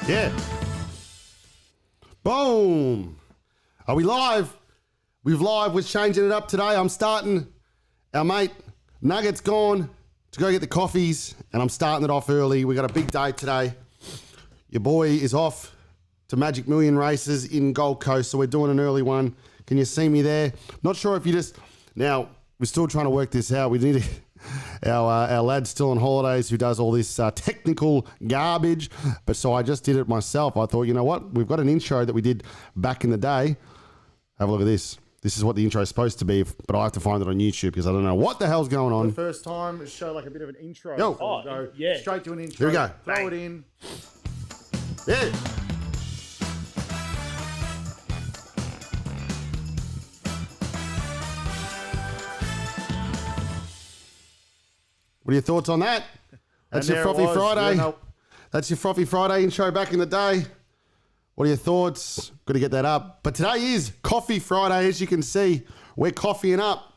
Yeah. Boom. Are we live? We've live. We're changing it up today. I'm starting. Our mate Nugget's gone to go get the coffees, and I'm starting it off early. We got a big day today. Your boy is off to Magic Million races in Gold Coast, so we're doing an early one. Can you see me there? Not sure if you just... Now, we're still trying to work this out. We need our lad's still on holidays who does all this technical garbage. But so I just did it myself. I thought, you know what? We've got an intro that we did back in the day. Have a look at this. This is what the intro is supposed to be, but I have to find it on YouTube because I don't know what the hell's going on. The first time, show like a bit of an intro. Yo. So we'll go straight to an intro. Here we go. Throw it in. Yeah. What are your thoughts on that? That's your Frothy Friday. Yeah, no. That's your Frothy Friday intro back in the day. What are your thoughts? Got to get that up. But today is Coffee Friday, as you can see. We're coffeeing up.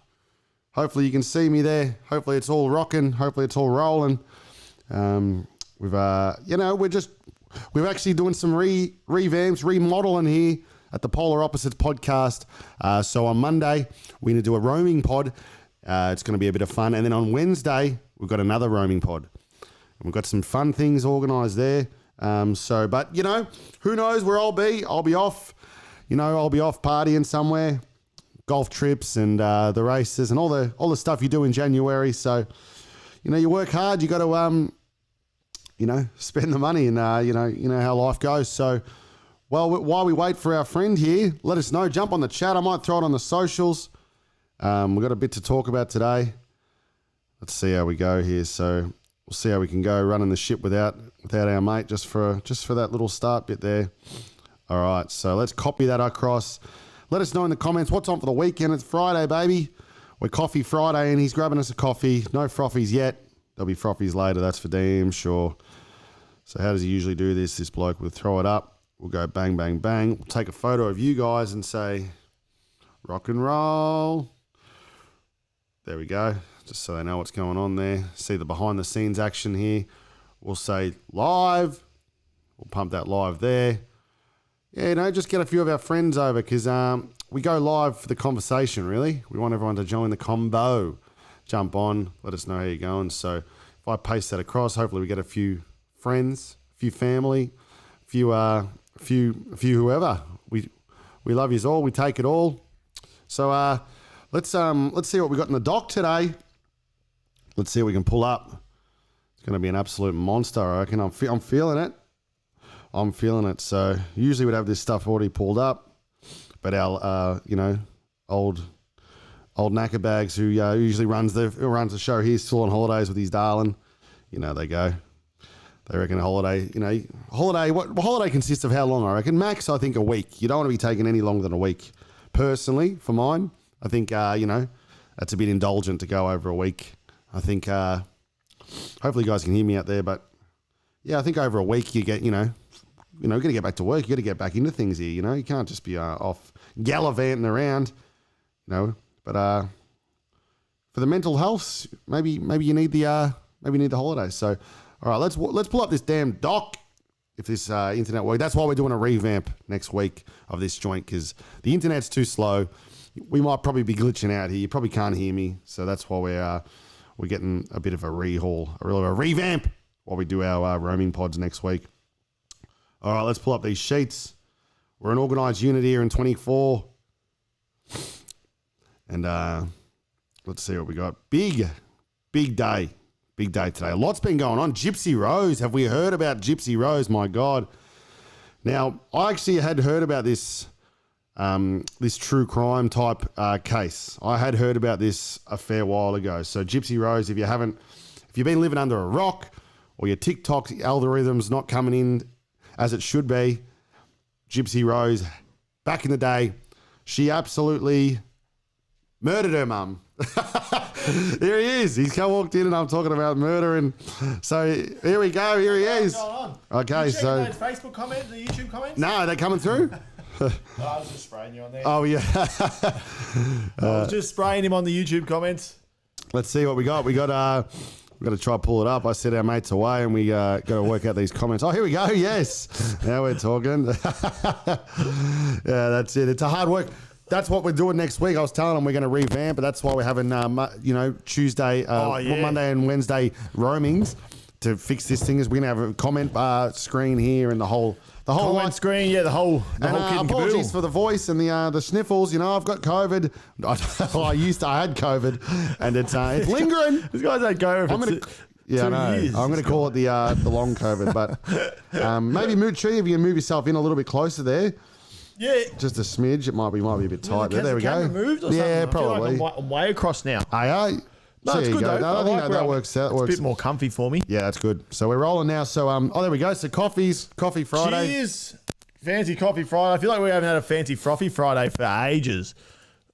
Hopefully you can see me there. Hopefully it's all rocking. Hopefully it's all rolling. We're actually doing some revamps, remodeling here at the Polar Opposites podcast. So on Monday, we're going to do a roaming pod. It's going to be a bit of fun. And then on Wednesday, we've got another roaming pod. And we've got some fun things organised there. But, you know, who knows where I'll be. I'll be off, I'll be off partying somewhere. Golf trips and the races and all the stuff you do in January. So, you work hard. You got to, spend the money and, you know how life goes. So, well, while we wait for our friend here, let us know. Jump on the chat. I might throw it on the socials. We've got a bit to talk about today. Let's see how we go here. So we'll see how we can go running the ship without our mate just for that little start bit there. All right, so let's copy that across. Let us know in the comments what's on for the weekend. It's Friday, baby. We're Coffee Friday, and he's grabbing us a coffee. No frothies yet. There'll be frothies later, that's for damn sure. So how does he usually do this? This bloke will throw it up. We'll go bang, bang, bang. We'll take a photo of you guys and say, rock and roll. There we go. Just so they know what's going on there. See the behind the scenes action here. We'll say live. We'll pump that live there. Yeah, just get a few of our friends over because we go live for the conversation, really. We want everyone to join the combo. Jump on. Let us know how you're going. So if I paste that across, hopefully we get a few friends, a few family, a few whoever. We love yous all. We take it all. So let's see what we got in the dock today. Let's see what we can pull up. It's going to be an absolute monster, I reckon. I'm feeling it. I'm feeling it. So usually we'd have this stuff already pulled up, but our old knacker bags who usually runs the show here, still on holidays with his darling. They go. They reckon a holiday. Holiday consists of how long? I reckon max. I think a week. You don't want to be taking any longer than a week. Personally, for mine, I think that's a bit indulgent to go over a week. I think hopefully you guys can hear me out there, but yeah, I think over a week you get got to get back to work. You got to get back into things here. You can't just be off gallivanting around. But for the mental health, maybe you need the holidays. So all right, let's pull up this damn dock. If this internet works, that's why we're doing a revamp next week of this joint because the internet's too slow. We might probably be glitching out here. You probably can't hear me, so that's why we're getting a bit of a rehaul, a revamp while we do our roaming pods next week. All right, let's pull up these sheets. We're an organised unit here in 24, and let's see what we got. Big day. Big day today. A lot's been going on. Gypsy Rose. Have we heard about Gypsy Rose? My God. Now, I actually had heard about this true crime type case. I had heard about this a fair while ago. So Gypsy Rose, if you've been living under a rock or your TikTok algorithm's not coming in as it should be, Gypsy Rose, back in the day, she absolutely murdered her mum. Here he is. He's walked in and I'm talking about murder. And so here we go. Here he is. What's going on? Okay, you so... those Facebook comments, the YouTube comments? No, are they coming through? I was just spraying you on there. Oh, yeah. I was just spraying him on the YouTube comments. Let's see what we got. We got We've got to try to pull it up. I sent our mates away and we got to work out these comments. Oh, here we go. Yes. Now we're talking. Yeah, that's it. It's a hard work. That's what we're doing next week. I was telling them we're going to revamp, but that's why we're having, Tuesday, Monday and Wednesday roamings to fix this thing. Is we're going to have a comment screen here and the whole Comment screen, the whole kit and apologies caboodle. for the voice and the sniffles. I've got COVID. I had COVID, and it's lingering. This guy's had COVID. I'm gonna, yeah, I know. years. I'm going to call it the long COVID, but maybe if you can move yourself in a little bit closer there. Yeah. Just a smidge. It might be a bit tight. Has There we the camera go. moved or Yeah, something? I feel probably. like I'm way across now. Aye. No, There it's you good go. though. No, I think that where works. It's a bit more comfy for me. Yeah, that's good. So we're rolling now. So there we go. So Coffee Friday. Cheers. Fancy Coffee Friday. I feel like we haven't had a fancy frothy Friday for ages.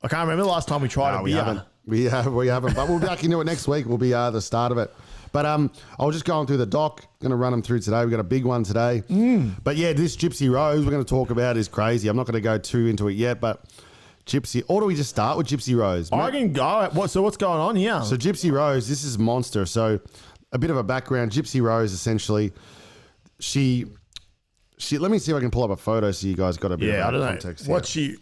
I can't remember the last time we tried a No, we beer. haven't. We haven't. But we'll be back into it next week. Will be the start of it. But I was just going through the doc. Going to run them through today. We've got a big one today. But yeah, this Gypsy Rose we're going to talk about is crazy. I'm not going to go too into it yet, but Gypsy. Or do we just start with Gypsy Rose? I can go. So what's going on here? So Gypsy Rose, this is monster. So a bit of a background. Gypsy Rose, essentially, she. Let me see if I can pull up a photo so you guys got a bit of context. What she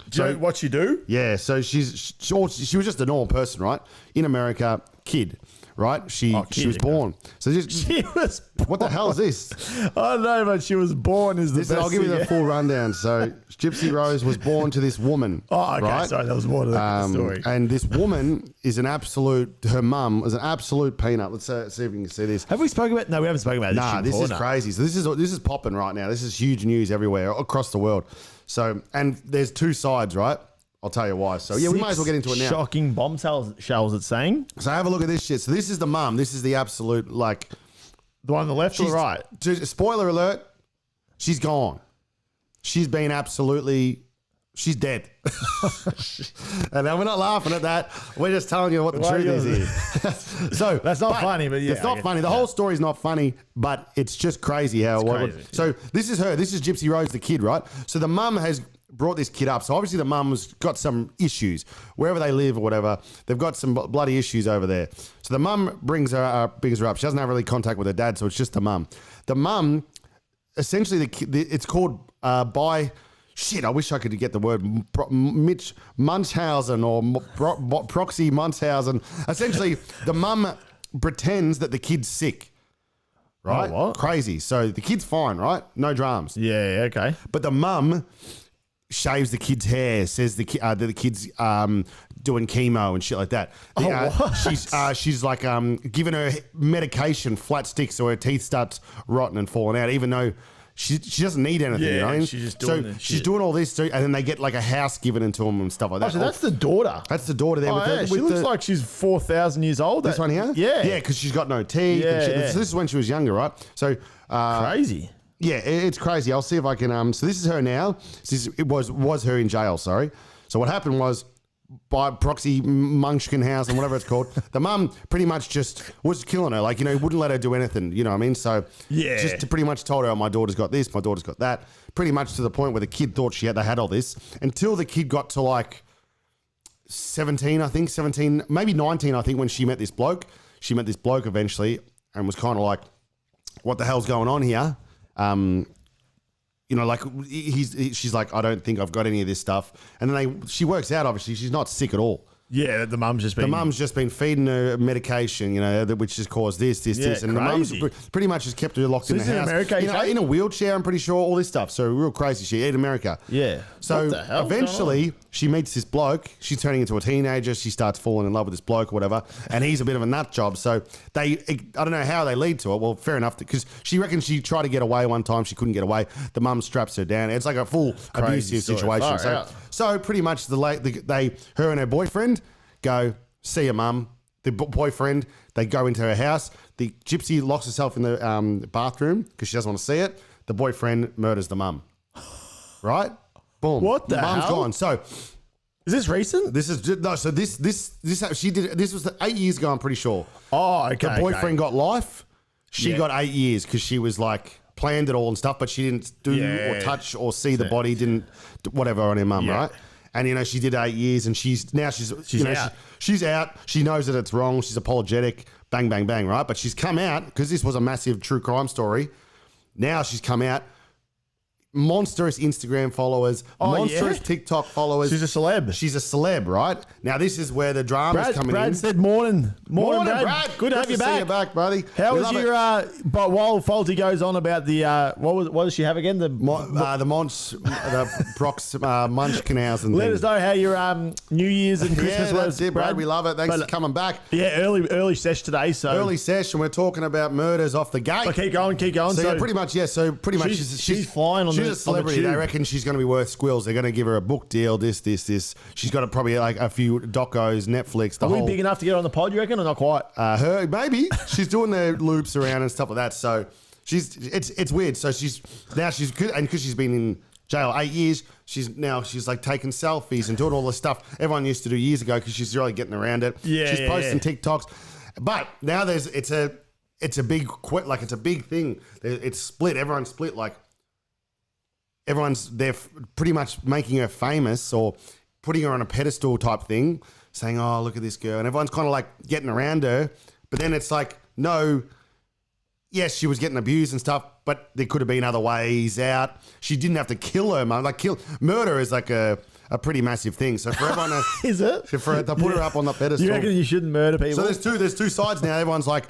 do? Yeah, so she was just a normal person, right? In America, kid, right? She was born. So She was. what the hell is this? I don't know, but she was born is the best. I'll give you thing. the full rundown. So Gypsy Rose was born to this woman. Oh, okay. Right? Sorry, that was more to the story. And this woman is her mum is an absolute peanut. Let's see if we can see this. Have we spoken about? No, we haven't spoken about this. Nah, this is crazy. So this is popping right now. This is huge news everywhere across the world. So, and there's two sides, right? I'll tell you why. So yeah, we might as well get into it now. Shocking bomb shells. It's saying. So have a look at this shit. So this is the mum. This is the absolute The one on the left or the right? Spoiler alert. She's gone. She's been she's dead. And now we're not laughing at that. We're just telling you what the truth is here. So That's not funny, but yeah, it's not funny. The whole story's not funny, but it's just crazy how. Crazy. So this is her. This is Gypsy Rose, the kid, right? So the mum has brought this kid up. So obviously the mum's got some issues wherever they live or whatever. They've got some bloody issues over there. So the mum brings her up. She doesn't have really contact with her dad, so it's just the mum. The mum, essentially, it's called by. Shit, I wish I could get the word Mitch Munchausen or Proxy Munchausen. Essentially, the mum pretends that the kid's sick. Right? Oh, what? Crazy. So the kid's fine, right? No dramas. Yeah. Okay. But the mum shaves the kid's hair, says that the kid's doing chemo and shit like that. What? She's like giving her medication, flat sticks, so her teeth starts rotting and falling out, even though she doesn't need anything. Yeah, you know what I mean? she's just doing this she's shit. doing all this, too, and then they get like a house given into them and stuff like that. So that's the daughter. That's the daughter there. Oh, with yeah, the, she looks like she's 4,000 years old. this one here. Yeah. because she's got no teeth. and shit. Yeah. So this is when she was younger, right? So Crazy. yeah, it's crazy. I'll see if I can. So this is her now. It was her in jail. Sorry. So what happened was, by proxy Munchausen and whatever it's called, the mum pretty much just was killing her. Like, wouldn't let her do anything. You know what I mean? So Yeah. just to pretty much told her, oh, my daughter's got this, my daughter's got that. Pretty much to the point where the kid thought they had all this until the kid got to like 17, I think, 17, maybe 19, I think, when she met this bloke. She met this bloke eventually and was kind of like, what the hell's going on here? Like she's like, I don't think I've got any of this stuff. And then she works out, obviously, she's not sick at all. Yeah, the mum's just been... The mum's just been feeding her medication, which has caused this. Yeah, And the mum's crazy. pretty much just kept her locked in the this is in house. America, you say? In a wheelchair, I'm pretty sure, all this stuff. So real crazy shit in America. Yeah. So What the hell's eventually she meets this bloke. She's turning into a teenager. She starts falling in love with this bloke or whatever. And he's a bit of a nut job. So I don't know how they lead to it. Well, fair enough. Because she reckons she tried to get away one time. She couldn't get away. The mum straps her down. It's like a full abusive story. situation. Far out. So pretty much her and her boyfriend go see her mum. The boyfriend, they go into her house. The Gypsy locks herself in the bathroom because she doesn't want to see it. The boyfriend murders the mum. Right? Boom. What the mum's hell? gone. So Is this recent? this is no. So this she did. This was 8 years ago. I'm pretty sure. Oh, okay. The boyfriend got life. She Yeah. got 8 years because she was like planned it all and stuff, but she didn't do or touch or see the body. Didn't whatever on her mum, Yeah. right? And she did 8 years, and she's out. She knows that it's wrong. She's apologetic, bang, bang, bang, right? But she's come out, because this was a massive true crime story. Now she's come out. Monstrous Instagram followers, monstrous TikTok followers. She's a celeb. She's a celeb, right? Now this is where the drama's coming in. Brad said morning. Morning, Brad. Good to have you back. See you back, buddy. How was your? But while Faulty goes on about the what does she have again? The Brock's munch canals and let things. us know how your New Year's and Christmas was. That's it, Brad. We love it. Thanks for coming back. Yeah, early sesh today. So early session. We're talking about murders off the gate. Keep going. So yeah, pretty much. Yeah. So pretty much she's flying on. She's a celebrity. They reckon she's going to be worth squills. They're going to give her a book deal. This. She's got probably like a few docos, Netflix. Are we big enough to get on the pod? You reckon, or not quite? Her maybe. She's doing the loops around and stuff like that. So it's weird. So she's good, and because she's been in jail 8 years, she's like taking selfies and doing all the stuff everyone used to do years ago because she's really getting around it. Yeah, she's posting TikToks, but now it's a big it's a big thing. It's split. Everyone's split. Like they're pretty much making her famous or putting her on a pedestal type thing, saying, "Oh, look at this girl," and everyone's kind of like getting around her. But then it's like, no, yes, she was getting abused and stuff, but there could have been other ways out. She didn't have to kill her mum. Murder is like a pretty massive thing. So for everyone to, is it? To put her up on the pedestal. You reckon you shouldn't murder people? So there's two sides now. Everyone's like,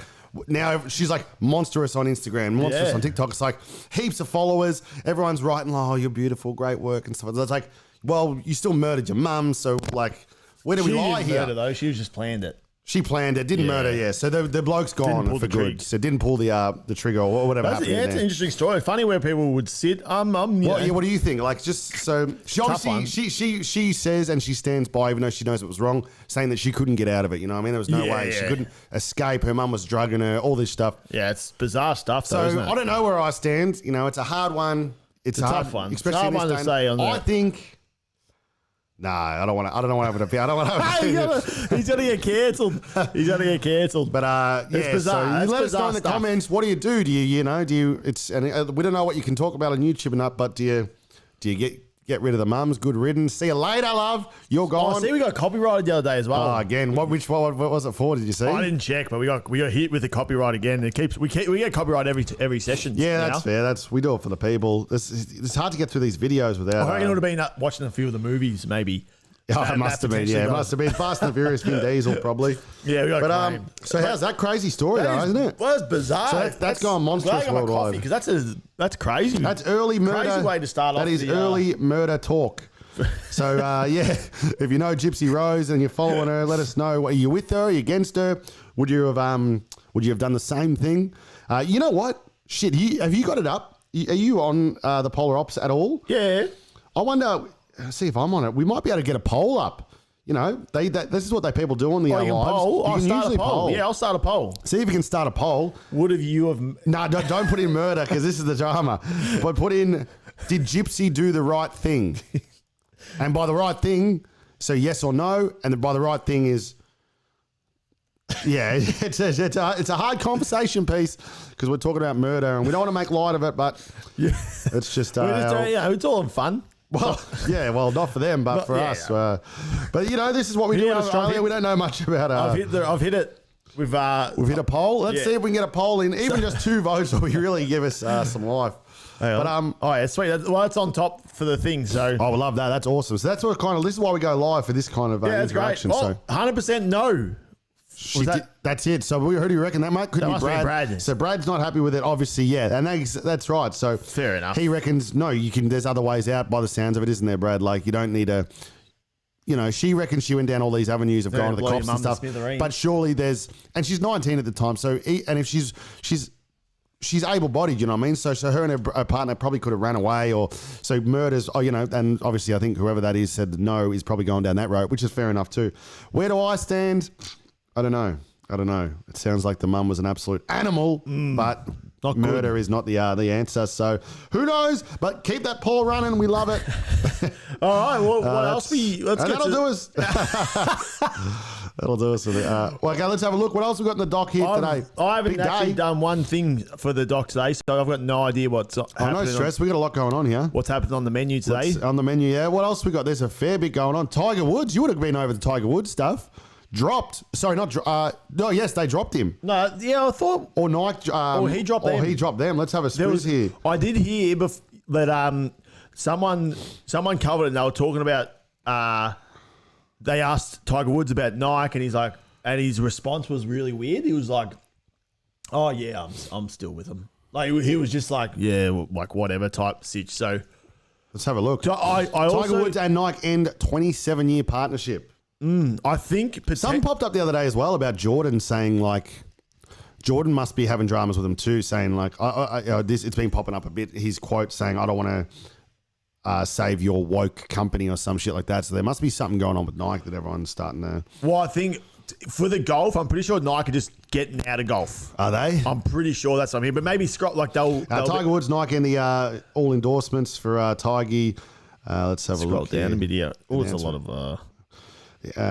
now she's like monstrous on Instagram, monstrous on TikTok. It's like heaps of followers. Everyone's writing, "Oh, you're beautiful, great work," and stuff. It's like, well, you still murdered your mum, so like, where do we lie here? Murder, though. She was just planned it. She planned it, didn't murder, yeah. So the bloke's gone for good. So didn't pull the trigger or whatever happened. Yeah, it's an interesting story. Funny where people would sit. What do you think? Like, just so she obviously she says and she stands by, even though she knows it was wrong, saying that she couldn't get out of it. You know what I mean? There was no way she couldn't escape. Her mum was drugging her. All this stuff. Yeah, it's bizarre stuff. Though, so isn't it? I don't know where I stand. You know, it's a hard one. It's a tough one. Especially hard one to say on I think. No, I don't want to. I don't want to have an opinion. I don't want to have an opinion. He's gonna get cancelled. He's gonna get cancelled. But it's bizarre. So you let us know in the comments. What do you do? Do you? It's and we don't know what you can talk about on YouTube and that. But do you get rid of the mums? Good riddance. See you later, love. You're gone. Oh, see, we got copyrighted the other day as well. Oh, again. What was it for? Did you see? I didn't check, but we got hit with the copyright again. We get copyright every session. Yeah, that's fair. We do it for the people. It's hard to get through these videos without. I reckon it would have been watching a few of the movies, maybe. Oh, it must have been. Yeah, it must have been Fast and the Furious, Vin Diesel, probably. Yeah, we got. So how's that crazy story, though, isn't it? Well, it's bizarre. So that's gone monstrous worldwide. Because that's crazy. That's early murder. Crazy way to start off. That is early murder talk. So if you know Gypsy Rose and you're following her, let us know. Are you with her? Are you against her? Would you have done the same thing? You know what? Shit, have you got it up? Are you on the Polar Ops at all? Yeah. I wonder. See if I'm on it. We might be able to get a poll up. You know, this is what people do on the lives. You can usually poll. Yeah, I'll start a poll. See if you can start a poll. Would have you have? No, don't put in murder because this is the drama. But put in, did Gypsy do the right thing? And by the right thing, so yes or no. And by the right thing is, yeah, it's a hard conversation piece because we're talking about murder and we don't want to make light of it, but it's just it's all in fun. Well, yeah, not for them, but for us. But you know, this is what we do in Australia. We don't know much about. I've hit it. We've hit a poll. Let's see if we can get a poll in. Even just 2 votes will really give us some life. But yeah, sweet. It's on top for the thing. So we love that. That's awesome. So that's what this is why we go live for this kind of interaction. Great. So 100% no. That's it. So who do you reckon that might? Could be Brad. So Brad's not happy with it, obviously. Yeah, and that's right. So fair enough. He reckons no. You can. There's other ways out. By the sounds of it, isn't there, Brad? Like you don't need a. You know, she reckons she went down all these avenues of going to the cops and stuff. But surely and she's 19 at the time. So and if she's able-bodied, you know what I mean? So her and her partner probably could have ran away or so murders, and obviously I think whoever that is said no is probably going down that road, which is fair enough too. Where do I stand? I don't know. It sounds like the mum was an absolute animal, but murder is not the answer. So who knows? But keep that poll running. We love it. All right. Well, what else? That'll do us. That'll do us. Okay, let's have a look. What else we got in the doc here today? I haven't actually done one thing for the doc today, so I've got no idea what's happening. No stress. We got a lot going on here. What's happening on the menu today? On the menu, yeah. What else we got? There's a fair bit going on. Tiger Woods. You would have been over the Tiger Woods stuff. dropped. Sorry, not no. Yes, they dropped him. No, yeah, I thought. Or Nike. Or he dropped them. Or he dropped them. Let's have a squiz here. I did hear that someone covered it and they were talking about. They asked Tiger Woods about Nike, and he's like, and his response was really weird. He was like, "Oh yeah, I'm still with them." Like he was just like, "Yeah, like whatever" type sitch. So let's have a look. So I Tiger also, Woods and Nike end 27-year partnership. I think Something popped up the other day as well about Jordan saying like Jordan must be having dramas with him too, saying like it's been popping up a bit. His quote saying, "I don't want to save your woke company" or some shit like that. So there must be something going on with Nike that everyone's starting to. Well, I think for the golf, I'm pretty sure Nike are just getting out of golf. Are they? I'm pretty sure that's something. But maybe Scott, like they'll Tiger Woods, Nike, and the all endorsements for Tiger. Let's have a look. Scroll down here. a bit here. Oh, it's a lot of.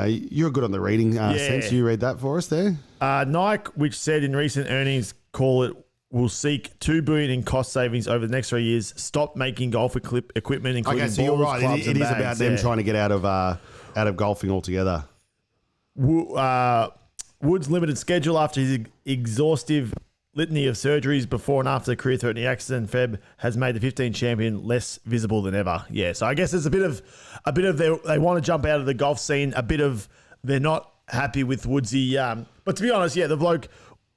You're good on the reading sense. You read that for us there. Nike, which said in recent earnings call it will seek $2 billion in cost savings over the next 3 years. Stop making golf equipment, including Okay, so balls, you're right. clubs, It and is about bags. them trying to get out of golfing altogether. Woods' limited schedule after his exhaustive litany of surgeries before and after the career-threatening accident in Feb has made the 15 champion less visible than ever. Yeah, so I guess there's a bit of they want to jump out of the golf scene. A bit of they're not happy with Woodsy. But to be honest, yeah, the bloke.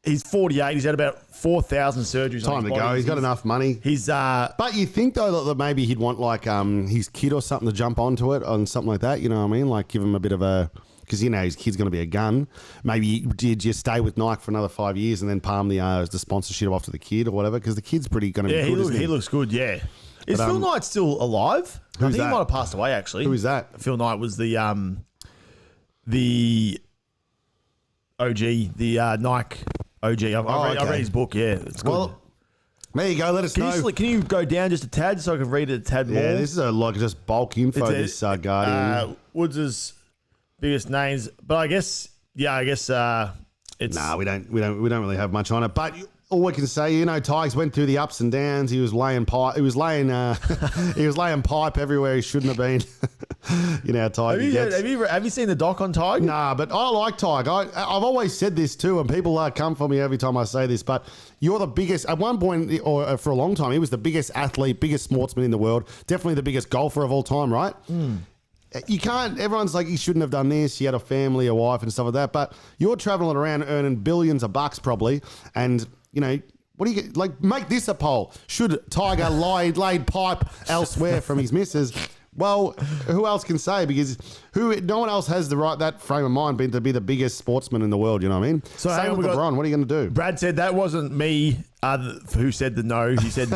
He's 48. He's had about 4,000 surgeries. Time to go. He's got enough money. He's but you think though that maybe he'd want like his kid or something to jump onto it on something like that. You know what I mean? Like give him a bit of a because you know his kid's going to be a gun. Maybe did you stay with Nike for another 5 years and then palm the sponsorship off to the kid or whatever? Because the kid's pretty going to be good. He looks good. Yeah. Is Phil Knight still alive? I think that? he might have passed away actually. Who is that? Phil Knight was the OG, the Nike OG. I read his book. Yeah, it's good. Well, there you go. Let us know. Can you go down just a tad so I can read it a tad more? Yeah, this is like just bulk info. This Guardian. Woods' biggest names, but I guess it's we don't really have much on it. But all we can say, Tigers went through the ups and downs. He was laying pipe. He was laying pipe everywhere he shouldn't have been. How Tiger gets. Have you seen the doc on Tiger? Nah, but I like Tiger. I've always said this too, and people come for me every time I say this. But you're the biggest. At one point, or for a long time, he was the biggest athlete, biggest sportsman in the world. Definitely the biggest golfer of all time, right? You can't. Everyone's like, he shouldn't have done this. He had a family, a wife, and stuff like that. But you're traveling around earning billions of bucks probably, and what do you get? Like, make this a poll. Should Tiger laid pipe elsewhere from his missus? Well, who else can say? Because no one else has that frame of mind to be the biggest sportsman in the world. You know what I mean? So same with LeBron. What are you going to do? Brad said that wasn't me who said the no. He said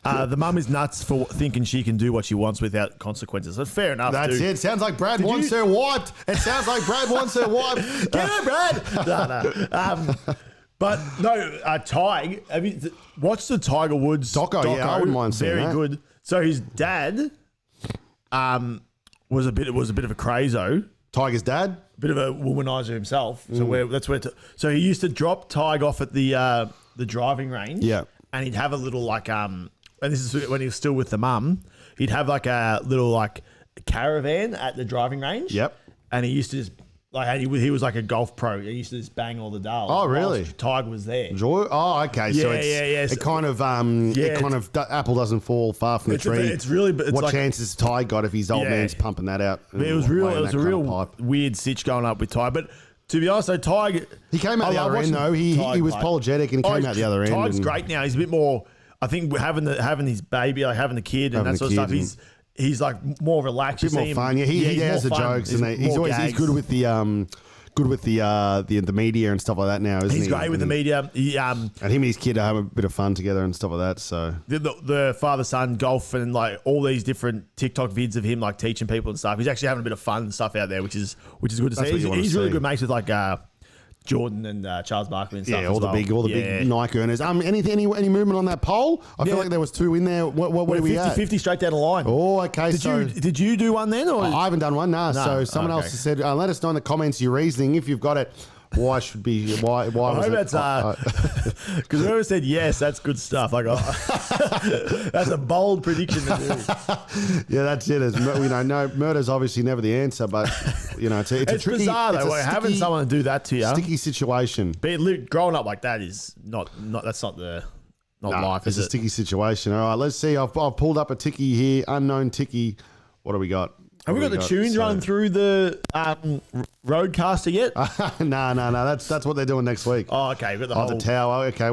the mum is nuts for thinking she can do what she wants without consequences. That's fair enough. That's it. Sounds like Brad wants her wiped. It sounds like Brad wants her wiped. Get her, Brad. No. But no, Tiger. Have you watched the Tiger Woods doco? Yeah, I wouldn't mind seeing Very that. good. So his dad was a bit of a crazo. Tiger's dad, A bit of a womanizer himself. So so he used to drop Tiger off at the driving range. Yeah. And he'd have a little and this is when he was still with the mum. He'd have like a little caravan at the driving range. Yep. And he used to just he was like a golf pro. He used to just bang all the dolls. Oh, really? whilst Tiger was there. okay. So Yeah. it kind of apple doesn't fall far from the tree. It's really, but it's what chances has Ty got if his old man's pumping that out? It was a real weird sitch going up with Tiger. But to be honest, though, Tiger, he came out the other end though. He was apologetic and he came out the other end. Tiger's great now. He's a bit more. I think having his baby, having the kid and that sort of stuff. He's like more relaxed. A bit more fun. Yeah, he has the jokes and he's good with the media and stuff like that now, isn't he? He's great with the media. And him and his kid have a bit of fun together and stuff like that. So the father-son golf and all these different TikTok vids of him teaching people and stuff. He's actually having a bit of fun and stuff out there, which is good to see. He's really good mates with Jordan and Charles Barkley and stuff. Yeah, all the big Nike earners. Any movement on that poll? I feel like there was two in there. What are we at? 50 straight down the line. Oh, okay. Did you do one then? Or? I haven't done one. So someone else has said, let us know in the comments your reasoning if you've got it. Why should be? Why I was hope it? that's because whoever said yes, that's good stuff. Like, that's a bold prediction to do. Yeah, that's it. No, murder's obviously never the answer, but it's a tricky, bizarre though. it's a Like, having sticky- someone do that to you, sticky situation. growing up like that is not that's not life, It's is a it? sticky situation. All right, let's see. I've pulled up a ticky here, unknown ticky. What do we got? Have we got the tunes running through the roadcaster yet? No. That's what they're doing next week. Oh, okay. We've got the Oh, whole the tower. Okay,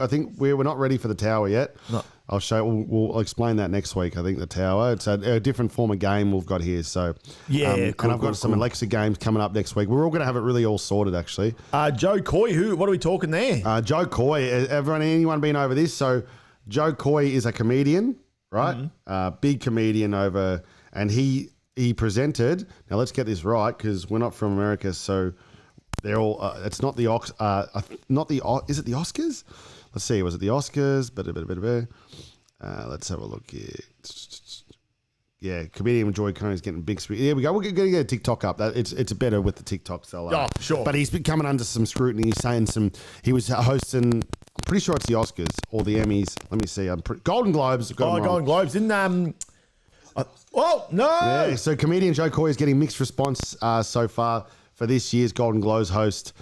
I think we're not ready for the tower yet. No. I'll show. We'll explain that next week. I think the tower. It's a different form of game we've got here. So Yeah, cool, and I've got cool, some cool. Alexa games coming up next week. We're all going to have it really all sorted actually. Joe Coy. What are we talking there? Joe Coy. Anyone been over this? So Joe Coy is a comedian, right? Mm-hmm. Big comedian over, and he presented. Now let's get this right because we're not from America, so they're all. It's not the Is it the Oscars? Let's see. Was it the Oscars? Let's have a look here. Yeah, comedian Joy Coy is getting big. Here we go. We're going to get a TikTok up. It's better with the TikTok. So, sure. But he's been coming under some scrutiny. He's saying he was hosting. I'm pretty sure it's the Oscars or the Emmys. Let me see. Golden Globes. Golden Globes. Didn't oh no! Yeah, so comedian Joe Coy is getting mixed response so far for this year's Golden Globes host.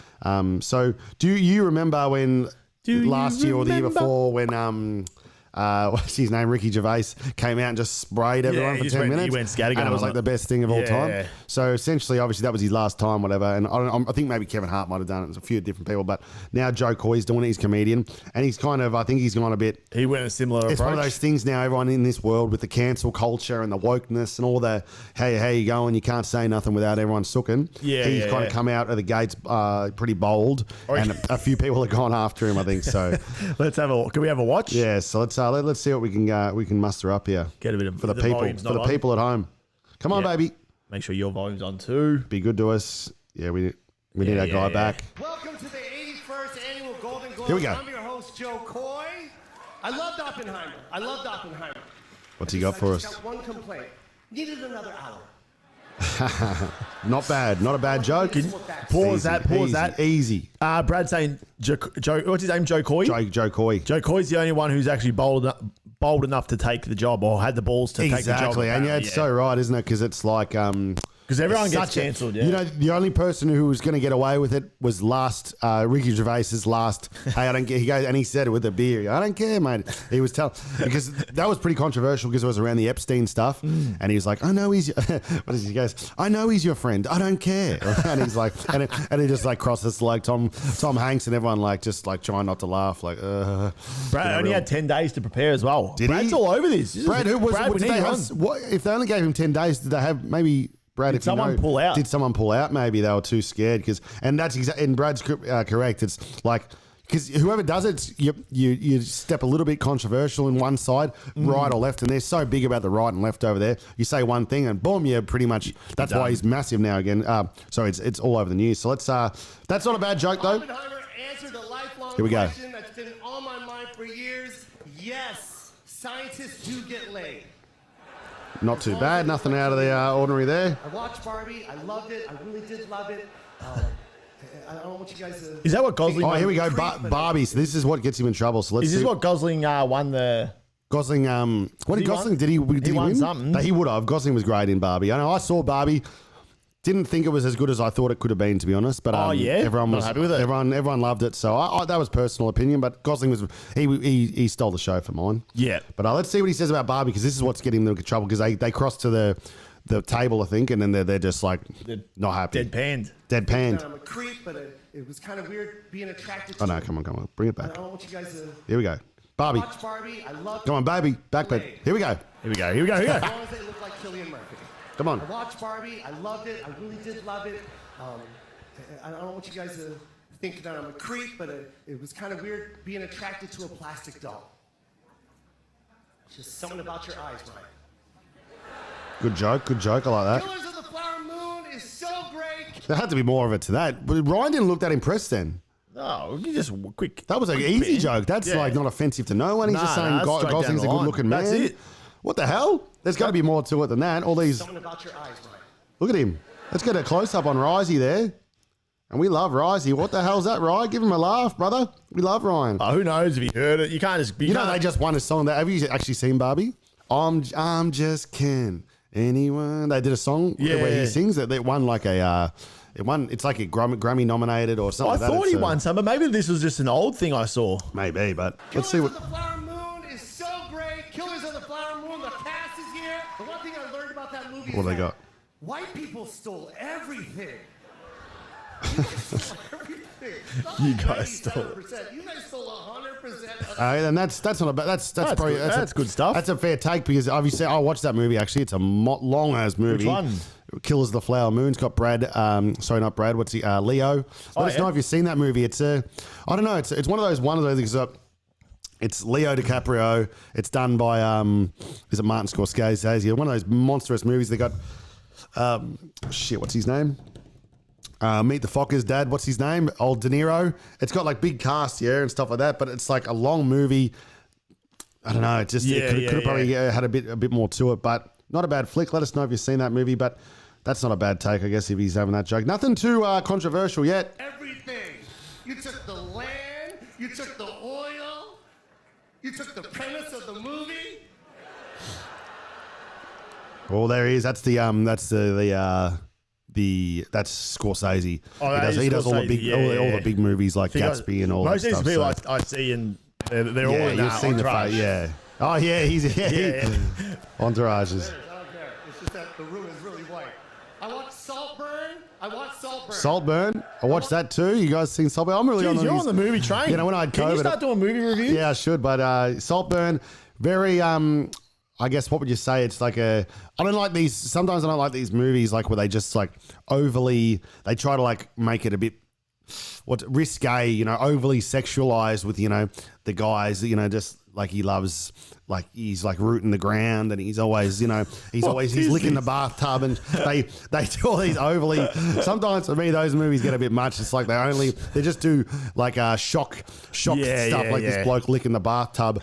So do you remember when last year or the year before when what's his name, Ricky Gervais came out and just sprayed everyone for 10 minutes? He went scattergun. And it was like the best thing of all time. Yeah. So essentially, obviously, that was his last time, whatever. And I think maybe Kevin Hart might have done it. There's a few different people. But now Joe Coy's doing it. He's a comedian. And he's I think he's gone a bit. He went a similar approach. It's one of those things now, everyone in this world with the cancel culture and the wokeness and all the, hey, how you going? You can't say nothing without everyone sooking. Yeah, He's kind of come out of the gates pretty bold. And a few people have gone after him, I think. So Can we have a watch? yeah, so let's see what we can muster up here. Get a bit of for the people people at home. Come on, baby. Make sure your volume's on too. Be good to us. Yeah, we need our guy back. Welcome to the 81st Annual Golden Globes. Here we go. I'm your host, Joe Coy. I loved Oppenheimer. What's he got for Just us? got one complaint. Needed another hour. Not bad. Not a bad joke. Pause that. Easy. Brad saying Joe. What's his name? Joe Coy. Joe Coy. Joe Coy's the only one who's actually bold enough to take the job or had the balls to take the job. Exactly. And yeah, it's so right, isn't it? Because it's like because everyone it's gets such cancelled. You know, the only person who was going to get away with it was Ricky Gervais's last. Hey, I don't care. He goes and he said it with a beer. I don't care, mate. He was telling because that was pretty controversial because it was around the Epstein stuff, and he was like, I know he's. What is he goes? I know he's your friend. I don't care. And he's like, and he just like crosses like Tom Hanks and everyone like just like trying not to laugh. Like, Brad only had 10 days to prepare as well. Brad's he? all over this. Brad, who was? Brad, What, did they have, what if they only gave him 10 days? Did they have maybe? Brad, Did someone pull out? Did someone pull out? Maybe they were too scared and that's exactly. And Brad's correct. It's like because whoever does it, you step a little bit controversial in one side, right or left, and they're so big about the right and left over there. You say one thing and boom, you're pretty much. That's why he's massive now again. So it's all over the news. So let's. That's not a bad joke though. Oppenheimer answered the lifelong Here we go. question that's been on my mind for years. Yes, scientists do get laid. Not too bad. Nothing out of the ordinary there. I watched Barbie. I loved it. I really did love it. I don't want you guys to. Is that what Gosling? Oh, here we go. Barbie. So this is what gets him in trouble. So let's. Is this what Gosling won the? Gosling, what did Gosling? Did he win something? He would have. Gosling was great in Barbie. I know. I saw Barbie. Didn't think it was as good as I thought it could have been, to be honest. But everyone was happy with it. Everyone loved it. So that was personal opinion. But Gosling was he stole the show for mine. Yeah. But let's see what he says about Barbie because this is what's getting them in trouble because they crossed to the table I think and then they're just like not happy. Deadpanned. I'm a creep, but it was kind of weird being attracted to. Oh no! Come on! Bring it I back. don't want you guys to. Here we go. Barbie. Watch Barbie. I love. Come on, baby. Back bed. Here we go. As long as they look like Cillian Murphy. Come on. I watched Barbie. I loved it. I really did love it. I don't want you guys to think that I'm a creep, but it was kind of weird being attracted to a plastic doll. Just something about your eyes, Ryan. Good joke. I like that. Killers of the Flower Moon is so great. There had to be more of it to that. But Ryan didn't look that impressed then. No, you just quick. That was an easy joke. That's like not offensive to no one. He's just saying Gosling's a good-looking man. That's it. What the hell? There's got to be more to it than that. All these. Something about your eyes, Ryan. Look at him. Let's get a close-up on Risey there. And we love Risey. What the hell's that, Ryan? Give him a laugh, brother. We love Ryan. Oh, who knows if he heard it? You can't just. You know, they just won a song. Have you actually seen Barbie? I'm just Ken. Anyone? They did a song where he sings that. They won like a. It's like a Grammy nominated or something. I like that. thought he won some, but maybe this was just an old thing I saw. Maybe, but let's Killers see what. of the Flower Moon is so great. Killers of the Flower Moon. The cast is here. The one thing I learned about that movie What is they that got? white people stole everything. You guys stole everything. You guys stole it. 97%. You guys stole 100%. And that's not a bad. That's probably good. That's good stuff. That's a fair take because obviously I watched that movie. Actually, it's a long ass movie. Which one? Killers of the Flower Moon. It's got Brad. Sorry, not Brad. What's he? Leo. Let us know if you've seen that movie. It's I don't know. It's one of those things. It's Leo DiCaprio. It's done by is it Martin Scorsese? One of those monstrous movies. They got what's his name? Meet the Fockers' dad. What's his name? Old De Niro. It's got like big cast, and stuff like that. But it's like a long movie. I don't know. It just could have probably had a bit more to it, but not a bad flick. Let us know if you've seen that movie. But that's not a bad take, I guess, if he's having that joke. Nothing too controversial yet. Everything. You took the land. You took the oil. You took the premise of the movie. Well, there he is. That's that's Scorsese. Oh, he does all the big all the big movies like Gatsby and all that most stuff. of these people I see and they're all in you've seen Entourage. Oh yeah, he's Entourages. I don't care. It's just that the room is really white. I watched Saltburn. Saltburn. I watched that too. You guys seen Saltburn? I'm really Jeez, you're on the movie train. You know, when I had Can you COVID, start doing movie reviews? Yeah, I should. But Saltburn, very I guess what would you say? It's like I don't like these. Sometimes I don't like these movies like where they just like overly. They try to like make it a bit risque. Overly sexualized with the guys. Just like he loves. Like he's like rooting the ground, and he's always, he's licking the bathtub, and they do all these overly. Sometimes for me, those movies get a bit much. It's like they just do like shock stuff, this bloke licking the bathtub,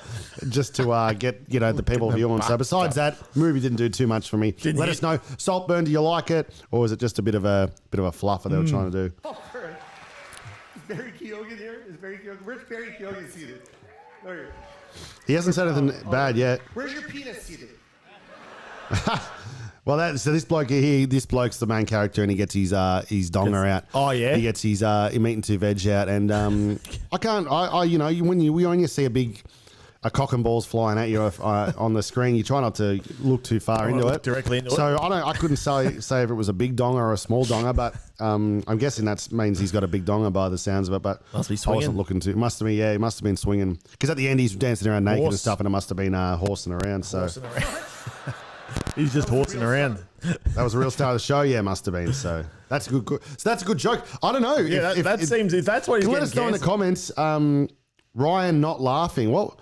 just to get the people viewing. So besides that, movie didn't do too much for me. Let us know, Saltburn. Do you like it, or was it just a bit of a fluffer they were trying to do? Saltburn. Is Barry Keoghan here? Where's Barry Keoghan seated? There. He hasn't said anything bad yet. Where's your penis seated? Well, this bloke's the main character, and he gets his donger out. Oh yeah, he gets his meat and two veg out, and when you see a cock and balls flying at you on the screen, you try not to look too far into it. Directly into it. So I couldn't say if it was a big donger or a small donger, but I'm guessing that means he's got a big donger by the sounds of it. But must be I swinging. wasn't looking to. He must have been swinging because at the end he's dancing around naked and stuff, and it must have been horsing around. He's just horsing around. That was a real star of the show. Yeah, must have been. So that's a good. So that's a good joke. I don't know. Yeah, if that's what he's let us know in the comments. Ryan not laughing. Well,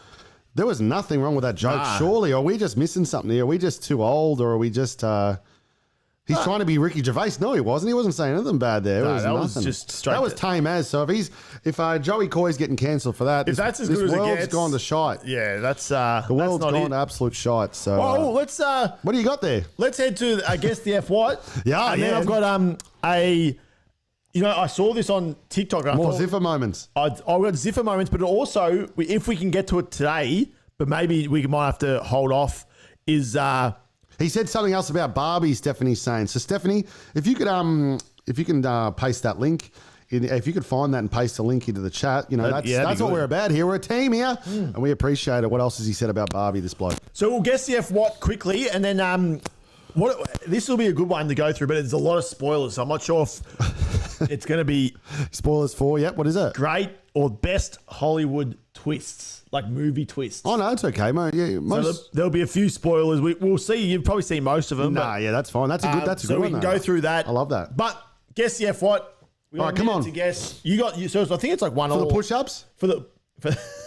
there was nothing wrong with that joke. Nah. Surely, are we just missing something? Are we just too old, or are we just? He's trying to be Ricky Gervais. No, he wasn't. He wasn't saying anything bad there. That was just straight. That was tame as. So if Joey Coy's getting cancelled for that, that's as good as it world's gets, gone to shite. Yeah, that's The world's gone to absolute shite. So let's what do you got there? let's head to I guess the F what? Yeah, and then I've got I saw this on TikTok. And More Ziffer moments. I've got Ziffer moments, but also if we can get to it today, but maybe we might have to hold off. Is He said something else about Barbie, Stephanie's saying. So, Stephanie, if you can paste that link, if you could find that and paste the link into the chat, that's what we're about here. We're a team here, and we appreciate it. What else has he said about Barbie, this bloke? so we'll guess the F what quickly, and then this will be a good one to go through, but there's a lot of spoilers, so I'm not sure if it's going to be Spoilers for, yep, what is it? great or best Hollywood twists, like movie twists. Oh, no, it's okay, mate. Yeah, So there'll be a few spoilers. We'll see. You've probably seen most of them. yeah, that's fine. That's a good one. So we can go through that. I love that. But guess the F what? We got All right, a come minute on. to guess. So I think it's like one For the all. push-ups? For the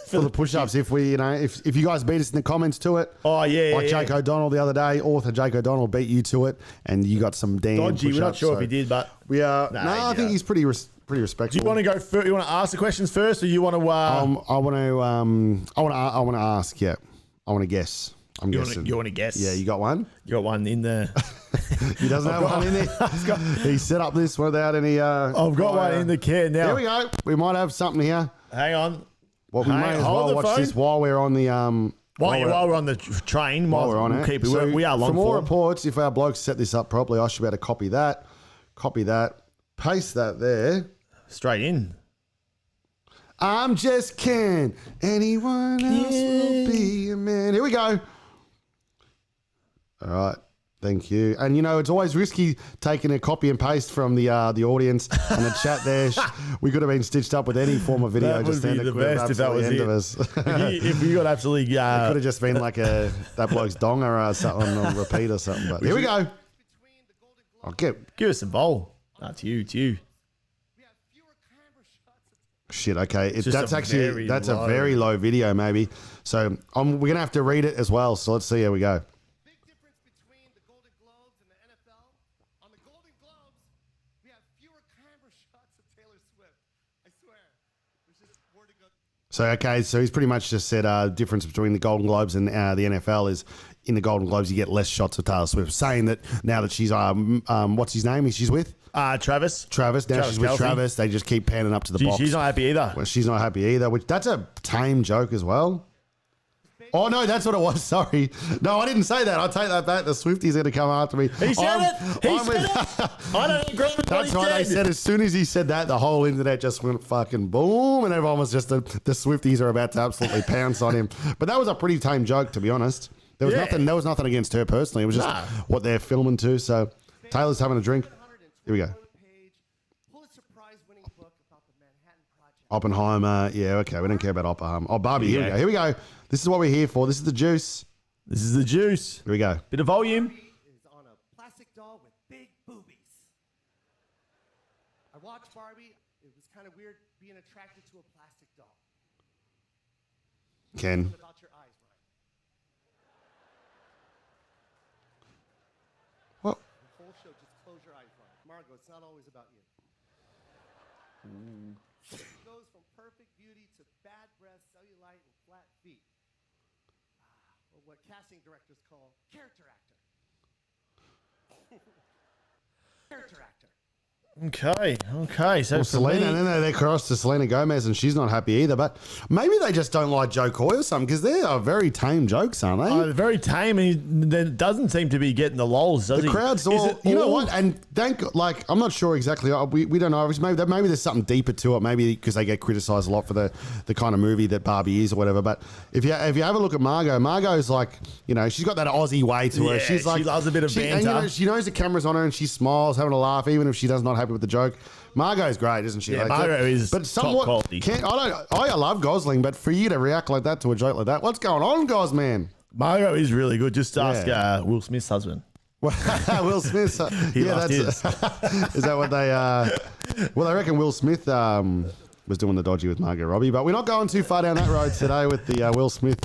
For the push-ups, if we, if you guys beat us in the comments to it. Oh, yeah, Like yeah, Jake O'Donnell the other day, author Jake O'Donnell beat you to it, and you got some damn Dodgy. We're not push-ups, sure so if he did, but We are. Nah, no, I think yeah. he's pretty respectful. do you want to go first? You want to ask the questions first, or you want to? I want to ask. Yeah, I want to guess. I'm guessing. You want to guess? Yeah, you got one. You got one in the. He doesn't have one in there. He set up this without any. I've got one in the can now. There we go. We might have something here. Hang on. Well, we may as hold well the watch phone. this while we're on the. While we're on the train, While we're on it. keep it. So We are long for more form. reports, if our blokes set this up properly, I should be able to copy that, paste that there. Straight in. I'm just Ken. Anyone else will be a man. Here we go. All right. Thank you. And, it's always risky taking a copy and paste from the audience and the chat there. We could have been stitched up with any form of video. That would just be then. the It could have best if that was absolutely it. ended us. If you got absolutely... Could have just been like that bloke's donger or something on repeat or something. But here we go. I'll get... Give us some bowl. That's you. It's you. Shit, okay. just That's a actually very a low- very low video, maybe. So we're going to have to read it as well. So let's see. Here we go. Big difference between the Golden Globes and the NFL. On the Golden Globes, we have fewer camera shots of Taylor Swift. I swear. There's just more to go. So he's pretty much just said difference between the Golden Globes and the NFL is in the Golden Globes you get less shots of Taylor Swift. Saying that now that she's what's his name? She's with Travis. Travis. Now she's with Kelce. Travis. They just keep panning up to the box. She's not happy either. Well, she's not happy either. Which that's a tame joke as well. Oh no, that's what it was. Sorry, no, I didn't say that. I'll take that back. The Swifties are going to come after me. He said it. He said it. I don't agree with what That's he right. They said. said as soon as he said that, the whole internet just went fucking boom, and everyone was just the Swifties are about to absolutely pounce on him. But that was a pretty tame joke, to be honest. There was nothing. There was nothing against her personally. It was just what they're filming to. So Taylor's having a drink. Here we go. Pulitzer Prize-winning book about the Manhattan Project. Oppenheimer. Yeah, okay. We don't care about Oppenheimer. Oh, Barbie. Here we go. Here we go. This is what we're here for. This is the juice. This is the juice. Here we go. Bit of volume. Is on a plastic doll with big boobies. I watched Barbie. It was kind of weird being attracted to a plastic doll. Ken. What about your eyes, Brian? What? The whole show, just close your eyes, Brian. Margot, it's not always about you. It goes from perfect beauty to bad breath, cellulite, and flat feet. Or what casting directors call character actor. Character actor. Okay. So Well, for Selena, me- and then they crossed to Selena Gomez, and she's not happy either. But maybe they just don't like Joe Coy or something because they are very tame jokes, aren't they? very tame, and he doesn't seem to be getting the lols, does he? The crowd's Is all, it you know all- what? And I'm not sure exactly. We don't know. Maybe there's something deeper to it. Maybe because they get criticised a lot for the kind of movie that Barbie is or whatever. But if you have a look at Margot's like, she's got that Aussie way to her. Yeah, She's like, she loves a bit of and, banter. she knows the camera's on her and she smiles, having a laugh, even if she's not happy with the joke. Margot's great, isn't she? Yeah, Margot is top quality. I love Gosling, but for you to react like that to a joke like that, what's going on, Gos, man? Margot is really good. Just ask Will Smith's husband. Will Smith. He lost his. Is that what they? Well, I reckon Will Smith was doing the dodgy with Margot Robbie, but we're not going too far down that road today with the Will Smith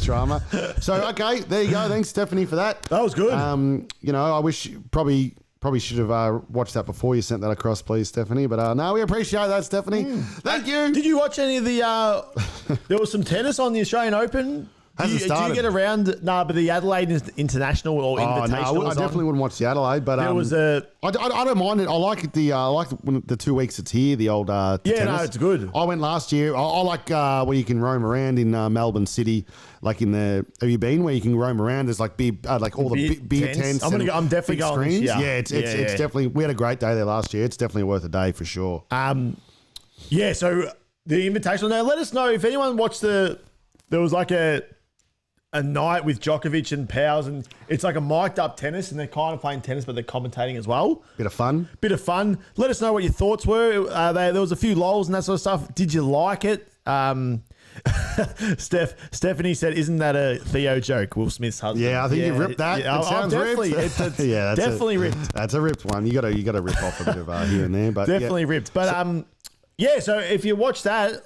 drama. So, okay, there you go. Thanks, Stephanie, for that. That was good. I wish probably should have watched that before you sent that across, please, Stephanie. But no, we appreciate that, Stephanie. Thank you. Did you watch any of the? There was some tennis on the Australian Open. Hasn't Did started. you get around? No, but the Adelaide International or Invitational. I was definitely on. wouldn't watch the Adelaide, but There was a. I don't mind it. I like it. The 2 weeks it's here. The old tennis. It's good. I went last year. I like where you can roam around in Melbourne City, like in the. Have you been where you can roam around? There's like beer, all the beer tents. I'm and definitely big going this screens. year. Yeah, it's definitely. We had a great day there last year. It's definitely worth a day for sure. Yeah. So the Invitational. Now let us know if anyone watched the. There was like a night with Djokovic and Powers, and it's like a mic'd up tennis, and they're kind of playing tennis, but they're commentating as well. Bit of fun. Let us know what your thoughts were. There was a few lols and that sort of stuff. Did you like it? Stephanie said, "Isn't that a Theo joke?" Will Smith's husband. Yeah, I think you ripped that. Yeah, it sounds definitely, ripped. It's that's definitely ripped. That's a ripped one. You got to rip off a bit of here and there, but Definitely ripped. But so if you watch that,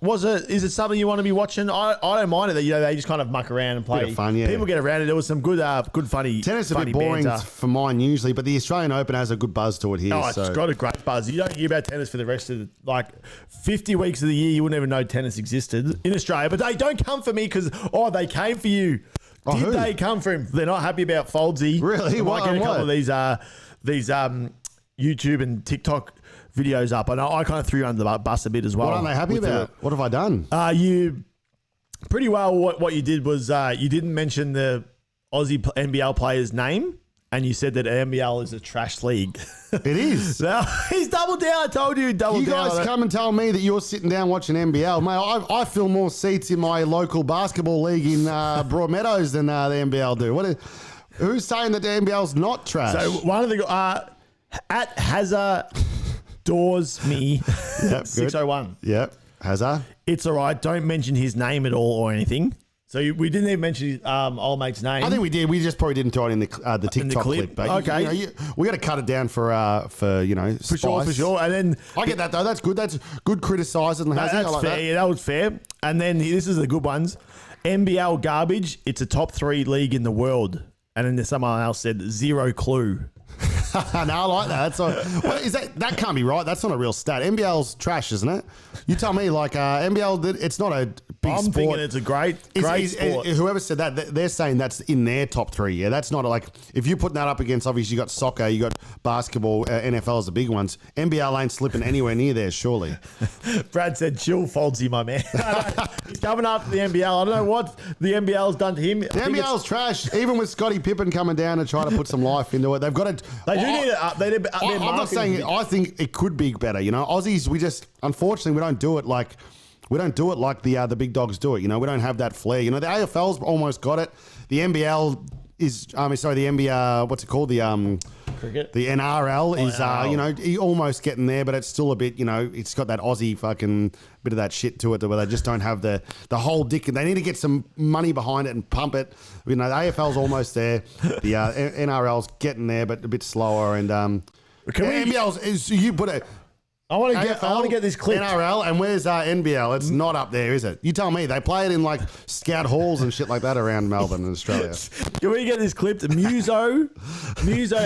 is it something you want to be watching? I don't mind it that they just kind of muck around and play. Bit of fun, yeah. People get around it. There was some good funny Tennis is a funny bit boring banter. for mine usually, but the Australian Open has a good buzz to it here. Oh, it's got a great buzz. You don't hear about tennis for the rest of 50 weeks of the year. You wouldn't even know tennis existed in Australia. But they don't come for me because they came for you. Oh, Did who? they come for him? They're not happy about Foldsy. Really? They might Why- get a couple why? of these YouTube and TikTok videos up. And I kind of threw you under the bus a bit as well. What aren't they happy with about? What have I done? You pretty well. What you did was you didn't mention the Aussie NBL player's name, and you said that NBL is a trash league. It is. Now, he's doubled down. I told you, double You down. guys come and tell me that you're sitting down watching NBL. Mate, I fill more seats in my local basketball league in Broadmeadows than the NBL do. Who's saying that the NBL's not trash? So one of the at Hazard Doors Me Yep, 601. Yep. Hazard. It's all right. Don't mention his name at all or anything. So we didn't even mention his old mate's name. I think we did. We just probably didn't throw it in the TikTok clip. clip. But Okay. we got to cut it down for for spice. sure. And then I get that though. That's good. That's good criticising. that's I like fair. that. Yeah, that was fair. And then this is the good ones. NBL garbage. It's a top 3 league in the world. And then someone else said 0 clue. No, I like that. What is that? That can't be right. That's not a real stat. NBL's trash, isn't it? You tell me. Like NBL, it's not a big I'm sport. thinking it's a great sport. Whoever said that, they're saying that's in their top 3. Yeah, that's not like if you're putting that up against. Obviously, you got soccer, you got basketball, NFL is the big ones. NBL ain't slipping anywhere near there, surely. Brad said, chill, Foldsy, my man. He's coming after the NBL. I don't know what the NBL's done to him. The NBL's trash. Even with Scottie Pippen coming down and trying to put some life into it, they've got to. They do need to up their I'm not saying. I think it could be better. You know, Aussies. We just unfortunately we don't do it like the big dogs do it. You know, we don't have that flair. You know, the AFL's almost got it. The NBL is. The NBL. What's it called? The Cricket. The NRL is. NRL. Almost getting there, but it's still a bit. You know, it's got that Aussie fucking bit of that shit to it, where they just don't have the whole dick. They need to get some money behind it and pump it. You know, the AFL's almost there. The NRL's getting there, but a bit slower. And NBL's is you put it. I want to get this clip. NRL, and where's NBL? It's not up there, is it? You tell me. They play it in like scout halls and shit like that around Melbourne and Australia. Can we get this clipped? Muso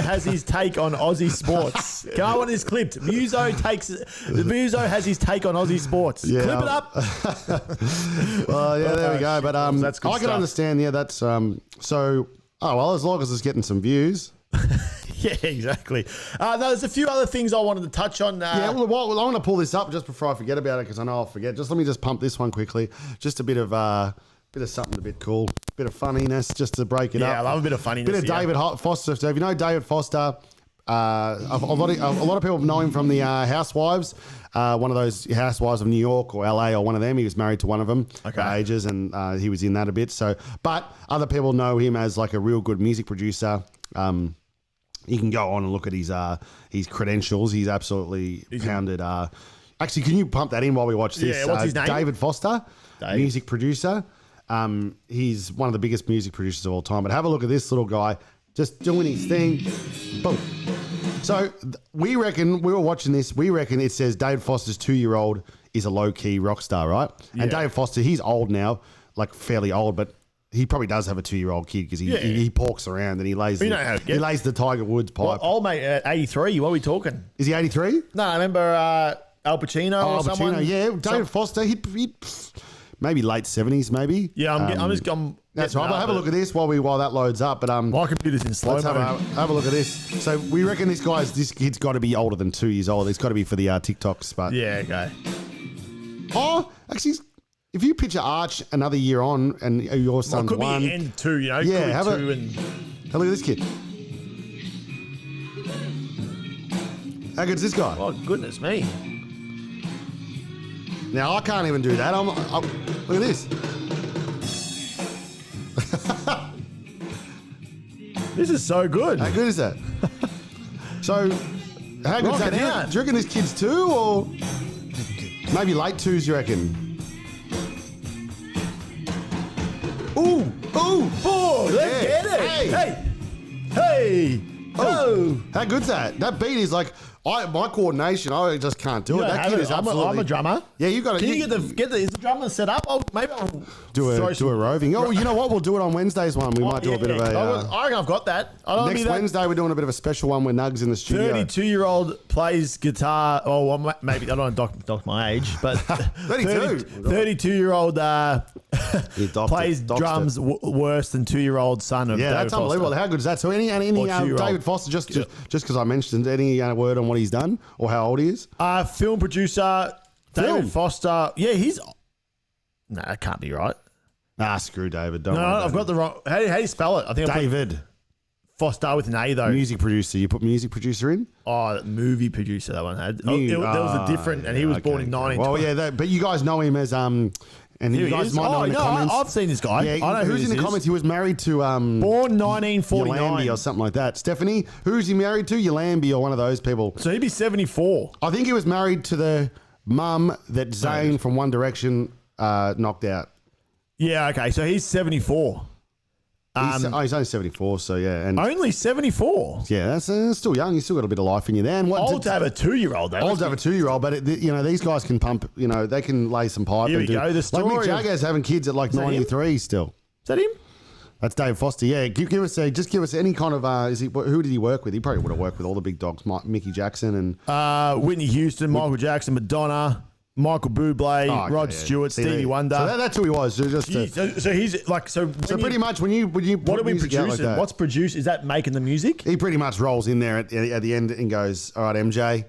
has his take on Aussie sports. Can I want this clipped? Muso has his take on Aussie sports. Yeah. Clip it up. Well, yeah, there we go. But That's good I can stuff. understand. Yeah, that's so. Oh well, as long as it's getting some views. Yeah, exactly. There's a few other things I wanted to touch on. Yeah, well, I want to pull this up just before I forget about it because I know I'll forget. Let me just pump this one quickly. Just a bit of something a bit cool, bit of funniness, just to break it up. Yeah, I love a bit of funniness. Bit of David Foster. So if you know David Foster, a lot of people know him from the Housewives. One of those Housewives of New York or LA or one of them. He was married to one of them for ages, and he was in that a bit. So, but other people know him as like a real good music producer. You can go on and look at his credentials. He's absolutely pounded. Actually, can you pump that in while we watch this? Yeah, what's his name? David Foster, music producer. He's one of the biggest music producers of all time. But have a look at this little guy just doing his thing. Boom. So we were watching this. We reckon it says David Foster's 2-year-old is a low-key rock star, right? Yeah. And David Foster, he's old now, like fairly old, but he probably does have a 2-year-old kid because he porks around and he lays the Tiger Woods pipe. Well, old mate at 83. What are we talking? Is he 83? No, I remember Al Pacino or someone. Yeah, David Foster. He'd maybe late 70s, maybe. Yeah, I'm just. That's right. But have a look at this while that loads up. But my computer's in slow let's mode. have a look at this. So we reckon this kid's got to be older than 2 years old. He's got to be for the TikToks. But Yeah. Okay. oh, actually, if you picture Arch another year on and your son's Could one, be end 2. You know. Yeah, Could be 2 and. have a look at this kid. How good's this guy? Oh goodness me. Now I can't even do that. Look at this. This is so good. How good is that? So, how good is that? Rocking out. Do you reckon this kid's 2 or maybe late 2s? You reckon? Ooh! Oh, let's Yeah. get it. Hey. Hey. Oh, how good's that? That beat is like My coordination, I just can't do You it. don't That have kid it. is I'm absolutely. a drummer. Yeah, you got to. Can you get the is the drummer set up? Oh, maybe I'll do throw a some- roving. Oh, you know what? We'll do it on Wednesday's one. We might do a bit of a. I reckon I've got that. I don't Next Wednesday, we're doing a bit of a special one with Nugs in the studio. 32-year-old plays guitar. Oh, well, maybe I don't want to dock my age, but 32. 32-year-old plays doxed drums worse than 2-year-old son of Yeah, David that's Foster. unbelievable. How good is that? So, any Or 2-year-old. David Foster, just because I mentioned, any word on what he's done or how old he is? Film producer Film? David Foster. Yeah, he's. No, that can't be right. Ah, screw David. Don't No, worry I've about got the wrong. How do you spell it? I think I put David, Foster with an A though. music producer. You put music producer in? Oh, that movie producer that one had. There was a different, and he was born in 1920. Well, yeah, but you guys know him as and Here you he guys is. might know in the comments. I've seen this guy. Yeah, I know who's in the this comments? is. He was married to Born 1949. Yolandi or something like that. Stephanie, who's he married to? Yolandi or one of those people. So he'd be 74. I think he was married to the mum that Zayn from One Direction knocked out. Yeah, okay. So he's 74. He's only 74, so yeah. And Only 74. yeah, that's still young. You still got a bit of life in you there. And what Old to have a 2-year-old, though. old to have a 2-year-old, but these guys can pump. They can lay some pipe. Here and we do, go, the story like Mick of- Jagger's having kids at like that him? 93 still. Is that him? That's Dave Foster. Yeah, give us any kind of. Who did he work with? He probably would have worked with all the big dogs, Mickey Jackson and Whitney Houston, Michael Jackson, Madonna, Michael Bublé, Oh, okay, Rod yeah. Stewart, See, Stevie there- Wonder. So that's who he was. So just So he's like so pretty much when you What put are we music out producing? like that, What's produced? Is that making the music? he pretty much rolls in there at the end and goes, "All right, MJ,"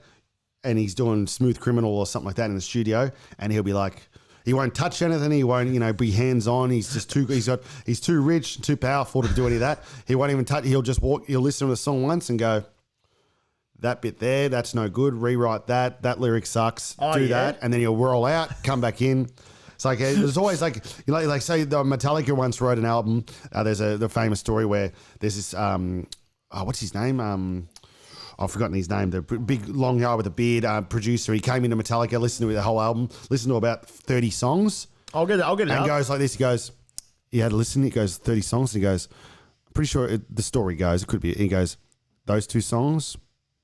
and he's doing Smooth Criminal or something like that in the studio, and he'll be like, he won't touch anything, he won't be hands on. He's just he's too rich, too powerful to do any of that. He won't even touch. He'll just walk. He'll listen to the song once and go, that bit there, that's no good. Rewrite that. That lyric sucks. Oh, do yeah? that, and then he'll whirl out, come back in. It's like there's always like say the Metallica once wrote an album. There's the famous story where there's this what's his name? I've forgotten his name. The big long guy with a beard, producer. He came into Metallica, listened to the whole album, listened to about 30 songs, I'll get it. and out. goes like this. He goes, he had to listen. He goes 30 songs, and he goes, I'm pretty sure the story goes. It could be. He goes, those 2 songs.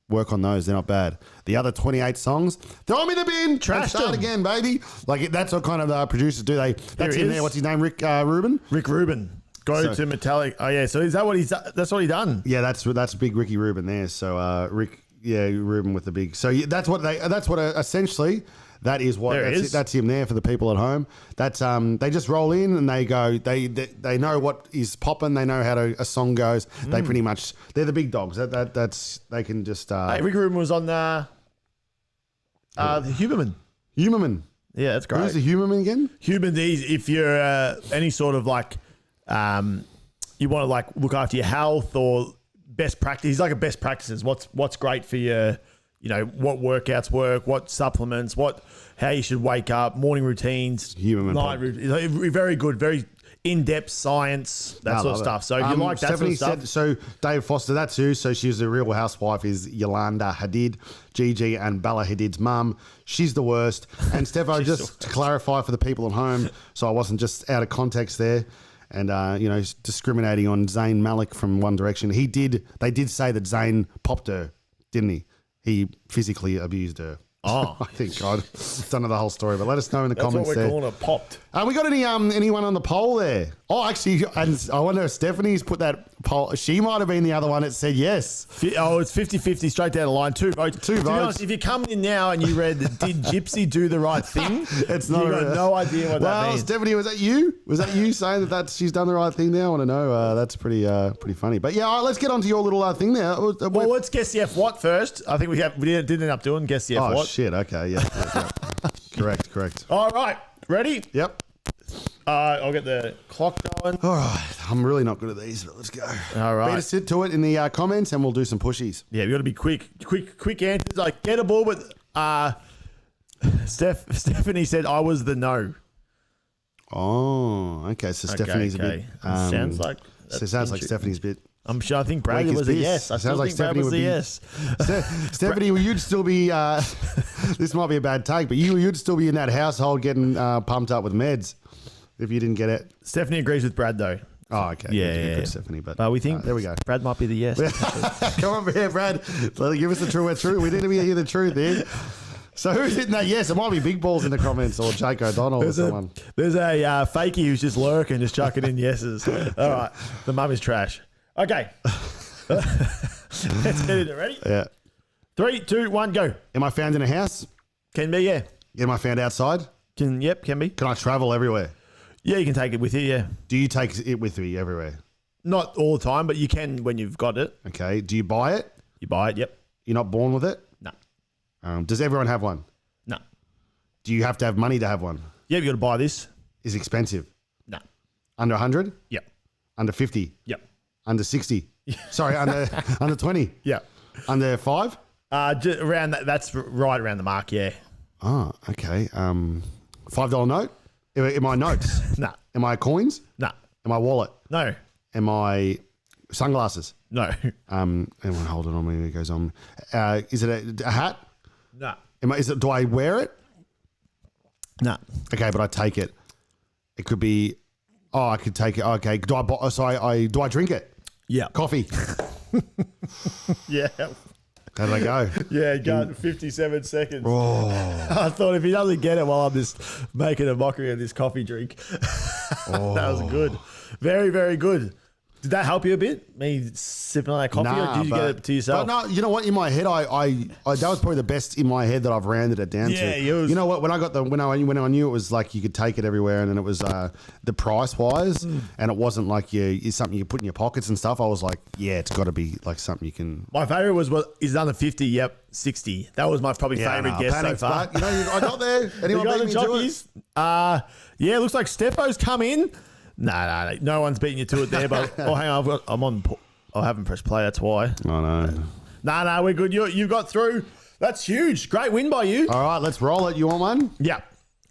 Work on those; they're not bad. The other 28 songs, throw them in the bin. Trash Start them. again, baby. Like that's what kind of producers do. That's he in is. there. What's his name? Rick Rubin. Rick Rubin. Go to Metallic. Oh yeah. So is that what that's what he done? Yeah, that's big Ricky Rubin there. So Rick, yeah, Rubin with the big. So yeah, that's what essentially. That is what that's him there for the people at home. That's they just roll in and they go. They know what is popping. They know how a song goes. They pretty much they're the big dogs. That's they can just. Hey, Rick Rubin was on the Huberman. Huberman. Yeah, that's great. Who's the Huberman again? Huberman, if you're any sort of like, you want to like look after your health or best practice. He's like a best practices. What's great for your, what workouts work, what supplements, how you should wake up, morning routines, Huberman night routines. Very good, very in-depth science, that sort of stuff. So if you like that Stephanie sort of stuff. said, so Dave Foster, that's who. So she's the real housewife is Yolanda Hadid, Gigi and Bella Hadid's mum. She's the worst. And Stefo, just to clarify for the people at home, so I wasn't just out of context there and, discriminating on Zayn Malik from One Direction. They did say that Zayn popped her, didn't he? He physically abused her. Oh. I think I don't know the whole story, but let us know in the That's comments what we're there. calling it, popped. We got anyone on the poll there? Oh, actually, and I wonder if Stephanie's put that poll. She might have been the other one that said yes. Oh, it's 50-50 straight down the line. 2 votes. Two To be votes. honest, if you're coming in now and you read, did Gypsy do the right thing? It's not. You got no idea what that Well, means. Stephanie, was that you? Was that you saying that she's done the right thing there? I want to know. That's pretty funny. But yeah, all right, let's get on to your little thing there. Well, let's guess the F what first. I think we didn't end up doing guess the F oh what. shit. Okay. Yeah. Correct. All right, ready? Yep. I'll get the clock going. All right. I'm really not good at these, but let's go. All right. Beat us to it in the comments, and we'll do some pushies. Yeah, we got to be quick answers. Like gettable, but Stephanie said I was the no. Oh, okay. So Stephanie's a bit. Sounds like. So it sounds like Stephanie's a bit. I'm sure. I think Bradley Weak as was a piss. yes. I Sounds still like think Brad Stephanie was would a be- yes. Stephanie, you'd still be. This might be a bad take, but you'd still be in that household getting pumped up with meds if you didn't get it. Stephanie agrees with Brad though. Oh, okay. Good, Stephanie. But we think there we go. Brad might be the yes. Come on, here, Brad. Give us the truth. We need to hear the truth here. So who's hitting that yes? It might be Big Balls in the comments or Jake O'Donnell or someone. There's a fakey who's just lurking, just chucking in yeses. All right. The mum is trash. Okay. Let's get it. Ready? Yeah. 3, 2, 1, go. Am I found in a house? Can be, yeah. Am I found outside? Can be. Can I travel everywhere? Yeah, you can take it with you, yeah. Do you take it with you everywhere? Not all the time, but you can when you've got it. Okay. Do you buy it? You buy it, yep. You're not born with it? No. Does everyone have one? No. Do you have to have money to have one? Yeah, you got to buy this. Is it expensive? No. Under 100? Yep. Under 50? Yep. Under 60? Sorry, under 20? Yeah. Under 5? Just around that. That's right around the mark, yeah. Oh, okay. $5 note? Am I notes? No. Am I coins? No. Am I wallet? No. Am I sunglasses? No. Everyone hold it on me. It goes on. Is it a hat? No. Do I wear it? No. Okay, but I take it. It could be. Oh, I could take it. Okay. Do I drink it? Yeah. Coffee. Yeah. How did I go? Yeah, got 57 seconds. Oh. I thought if he doesn't get it while I'm just making a mockery of this coffee drink, that was good. Very, very good. Did that help you a bit? Me sipping on that coffee, or did you get it to yourself? But no, you know what? In my head, I that was probably the best in my head that I've rounded it down to. Yeah, yours. You know what? When I knew it was like you could take it everywhere, and then it was the price wise, and it wasn't like it's something you put in your pockets and stuff. I was like, yeah, it's got to be like something you can. My favourite was is under 50. Yep, 60. That was my probably favourite guess so far. But, you know, I got there. Anyone beat me to it? Yeah, looks like Stepho's come in. No one's beating you to it there. But hang on, I haven't pressed play. That's why. Oh no. No, we're good. You got through. That's huge. Great win by you. All right, let's roll it. You want one? Yeah.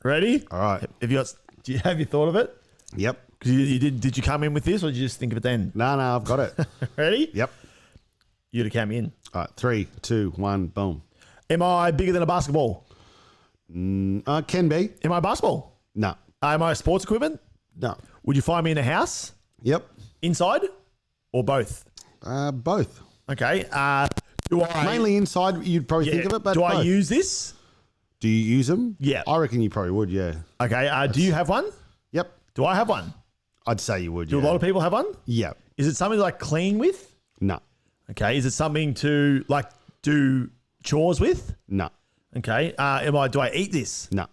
Ready? All right. Have you thought of it? Yep. You did. Did you come in with this, or did you just think of it then? No, I've got it. Ready? Yep. You'd have come in. All right, 3, 2, 1, boom. Am I bigger than a basketball? Can be. Am I basketball? No. Am I sports equipment? No. Would you find me in a house? Yep. Inside? Or both? Both. Okay. Do I Mainly inside, you'd probably think of it, but do I both. use this? Do you use them? Yeah. I reckon you probably would, yeah. Okay. Do you have one? Yep. Do I have one? I'd say you would, Do a lot of people have one? Yeah. Is it something like clean with? No. Okay. Is it something to like do chores with? No. Okay. Do I eat this? No.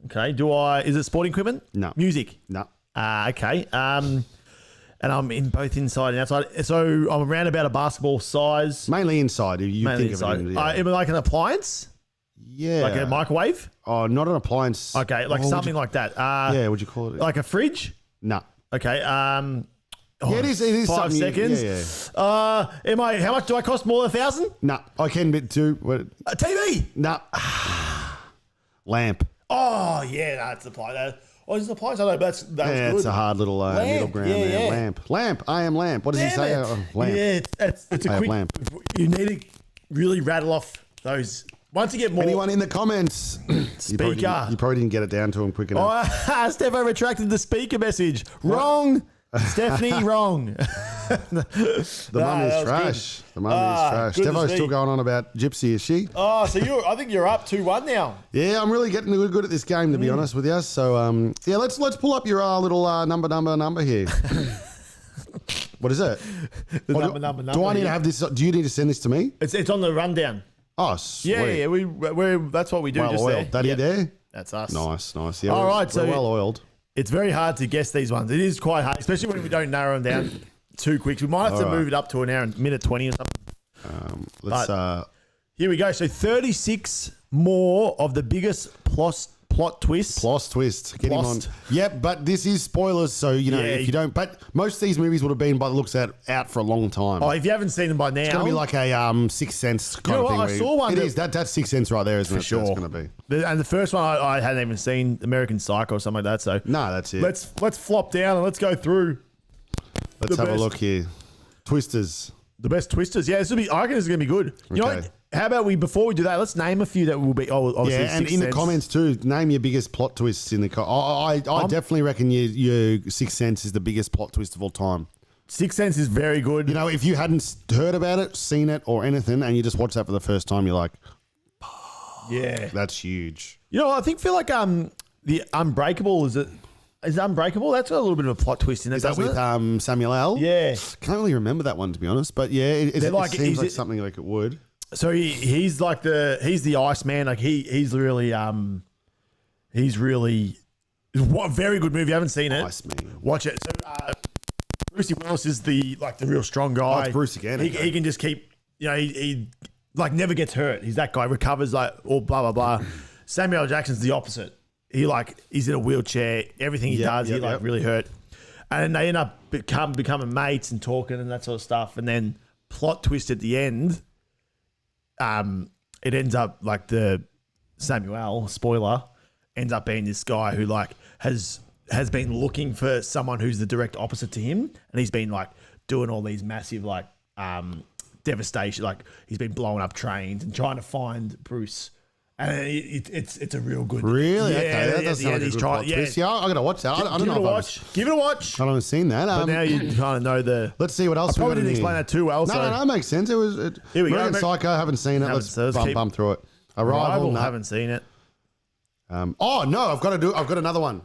Okay. Is it sporting equipment? No. Music? No. Okay. And I'm in both inside and outside. So I'm around about a basketball size. Mainly inside. You Mainly think inside. of it. Yeah. Am I like an appliance? Yeah. Like a microwave? Oh, not an appliance. Okay. Like something like that. Yeah, would you call it? Like a fridge? No. Okay. Yeah, it is 5 something. seconds. Yeah. How much do I cost more than 1,000? No. I can bit too. What? A TV? No. Lamp. Oh, yeah. That's the appliance. Is it appliance? I don't know, but that's Yeah, good. it's a hard little middle ground there. yeah. Lamp. Lamp. I am lamp. What does he say? Lamp. Yeah, it's a I have quick lamp. You need to really rattle off those. Once you get more. Anyone in the comments? Speaker. You probably didn't get it down to him quick enough. Oh, Steph retracted the speaker message. Wrong. Stephanie, wrong. The mum is trash. The mum is trash. Stevo's still going on about Gypsy, is she? Oh, so I think you're up 2-1 now. Yeah, I'm really getting good at this game, to be honest with you. So, yeah, let's pull up your little number here. What is it? The number. Do I need to have this? Do you need to send this to me? It's on the rundown. Oh, sweet. Yeah. We're that's what we do. Well just oiled. there. That there? That's us. Nice. Yeah, All right, we're so well oiled. It's very hard to guess these ones. It is quite hard, especially when we don't narrow them down too quick. We might have to move it up to an hour and minute 20 or something. Here we go. So 36 more of the biggest plot twists. Plot twist. Get him on. Lost. Yep, but this is spoilers, so you know if you don't. But most of these movies would have been, by the looks at, out for a long time. Oh, if you haven't seen them by now, It's going to be like a 6 Cents kind of thing. I saw one. It is. That's 6 Cents right there, isn't it? sure. That's going to be. And the first one I hadn't even seen, American Psycho or something like that. So No, that's it. let's flop down and let's go through Let's the have a best. look here. Twisters. the best twisters. Yeah, I reckon this is gonna be good. You know, Okay. How about before we do that, let's name a few that will be. Oh, obviously, Yeah, and Sixth in the Sense. comments too, name your biggest plot twists in the. I definitely reckon your Sixth Sense is the biggest plot twist of all time. Sixth Sense is very good. You know, if you hadn't heard about it, seen it, or anything, and you just watched that for the first time, you're like, yeah, that's huge. You know, I feel like the Unbreakable is Unbreakable. That's got a little bit of a plot twist in it. Is that with Samuel L? Yeah, can't really remember that one to be honest, but yeah, it seems like something like it would. So he's the Iceman. Like he's really what a very good movie. I haven't seen it. Iceman. Watch it. So Brucey Willis is the real strong guy. Oh, it's Bruce again. He can just keep, he like never gets hurt. He's that guy, recovers like all blah blah blah. Samuel L. Jackson's the opposite. He's in a wheelchair. Everything he does, really hurt. And then they end up becoming mates and talking and that sort of stuff. And then plot twist at the end. It ends up like the Samuel, spoiler, ends up being this guy who like has been looking for someone who's the direct opposite to him, and he's been like doing all these massive like devastation, like he's been blowing up trains and trying to find Bruce. And it's a real good. Really? Yeah, Okay, that does sound like a good plot twist. Yeah, I gotta watch that. I don't know if Give it a watch. I haven't seen that. But now you kind of know the. Let's see what else. I probably didn't explain that too well. No, it makes sense. It was. Here we go. American Psycho. Haven't seen it. Let's bump through it. Arrival. No. Haven't seen it. Oh no, I've got another one.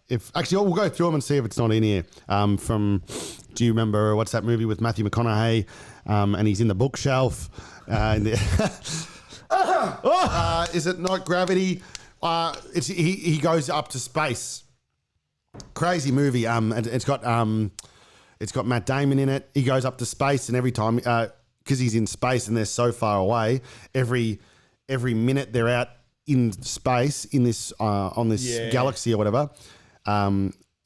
If actually, we'll go through them and see if it's not in here. Do you remember what's that movie with Matthew McConaughey? And he's in the bookshelf. Is it not Gravity? He goes up to space. Crazy movie. It's got Matt Damon in it. He goes up to space, and every time because he's in space and they're so far away, every minute they're out in space in this on this galaxy or whatever.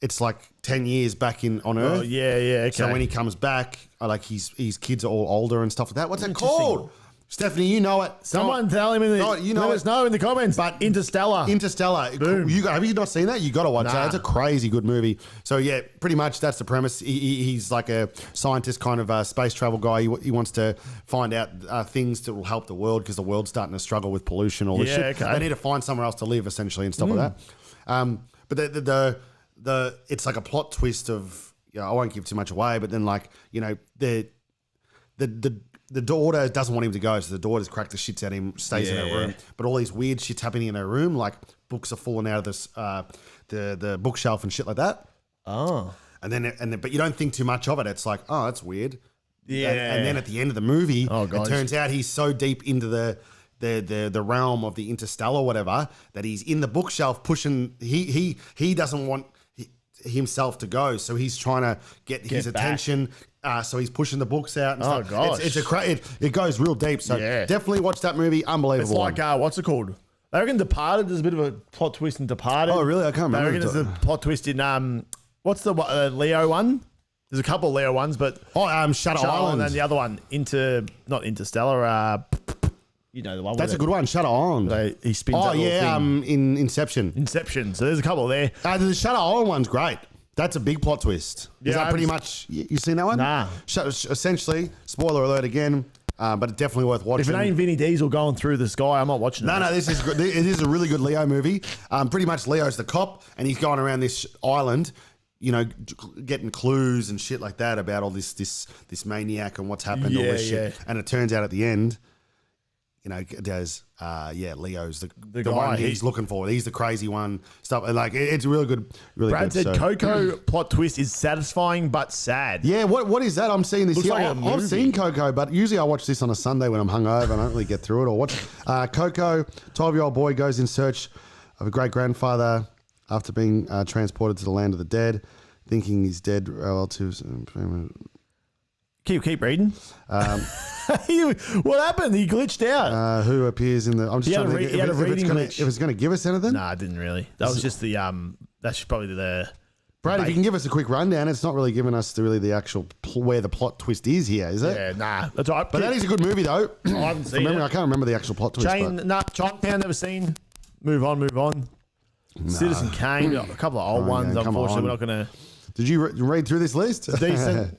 It's like 10 years back on Earth. Oh, yeah. Okay. So when he comes back, like his kids are all older and stuff like that. What's that called? Stephanie, you know it. Someone tell him let us know in the comments. But Interstellar. Boom. Have you not seen that? You got to watch that. It's a crazy good movie. So yeah, pretty much that's the premise. He's like a scientist kind of space travel guy. He wants to find out things that will help the world because the world's starting to struggle with pollution, all this shit. Okay. They need to find somewhere else to live essentially and stuff like that. But the it's like a plot twist of, I won't give too much away, but then like, the daughter doesn't want him to go, so the daughter's cracked the shits at him, stays in her room. But all these weird shit's happening in her room, like books are falling out of this the bookshelf and shit like that. Oh. And then but you don't think too much of it. It's like, oh, that's weird. Yeah. And then at the end of the movie, it turns out he's so deep into the realm of the interstellar whatever that he's in the bookshelf pushing. He doesn't want himself to go, so he's trying to get his attention. So he's pushing the books out. And stuff. Gosh, it goes real deep. So definitely watch that movie. Unbelievable. It's like what's it called? I reckon Departed. There's a bit of a plot twist in Departed. Oh really? I can't remember. I reckon there's a plot twist in what's the Leo one? There's a couple of Leo ones, but Shutter Island, and then the other one not Interstellar. You know the one. That's a good one. Shutter Island. He spins. Oh yeah, in Inception. So there's a couple there. The Shutter Island one's great. That's a big plot twist. Is that pretty much? You seen that one? Nah. Essentially, spoiler alert again. But it's definitely worth watching. If it ain't Vinny Diesel going through the sky, I'm not watching it. No, this is good. It is a really good Leo movie. Pretty much Leo's the cop, and he's going around this island, getting clues and shit like that about all this maniac and what's happened, all this shit. And it turns out at the end, there's Leo's the guy one he's looking for. He's the crazy one. Stuff like it's really good. Really Brad good. said Coco plot twist is satisfying but sad. Yeah, what is that? I'm seeing this. Looks Here. like a I've movie. seen Coco, but usually I watch this on a Sunday when I'm hungover. I don't really get through it or watch. Coco, 12-year-old boy goes in search of a great grandfather after being transported to the land of the dead, thinking he's dead relatives. Keep reading. What happened? He glitched out. Who appears in the? I'm just trying to think if it's going to give us anything. Nah, it didn't really. That was just the That's probably the. Brad, if you can give us a quick rundown, it's not really giving us the actual where the plot twist is here, is it? Yeah, nah, that's all right. But that is a good movie though. I haven't seen it. I can't remember the actual plot twist. Chinatown, never seen. Move on. Citizen Kane, a couple of old ones. come Unfortunately, on. we're not gonna. Did you read through this list? Decent.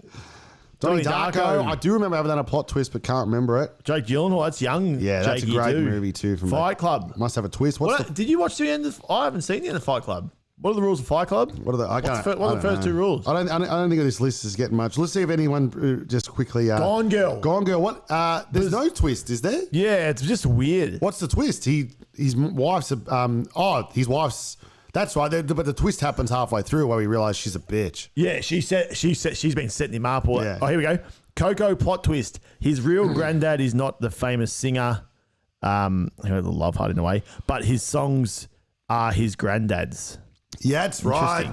Donnie Darko. I do remember having that a plot twist, but can't remember it. Jake Gyllenhaal, that's young. Yeah, that's a Jakey great too. movie too. From Fight Club. Must have a twist. Did you watch the end of? I haven't seen the end of Fight Club. What are the rules of Fight Club? What are the? What are the first two rules? I don't think this list is getting much. Let's see if anyone just quickly. Gone Girl. Gone Girl. What? There's no twist, is there? Yeah, it's just weird. What's the twist? His wife's. His wife's. That's right. But the twist happens halfway through where we realise she's a bitch. Yeah, she's been setting him up. Yeah. Oh, here we go. Coco plot twist. His real granddad is not the famous singer. He had a little love heart in a way, but his songs are his granddad's. Yeah, that's right.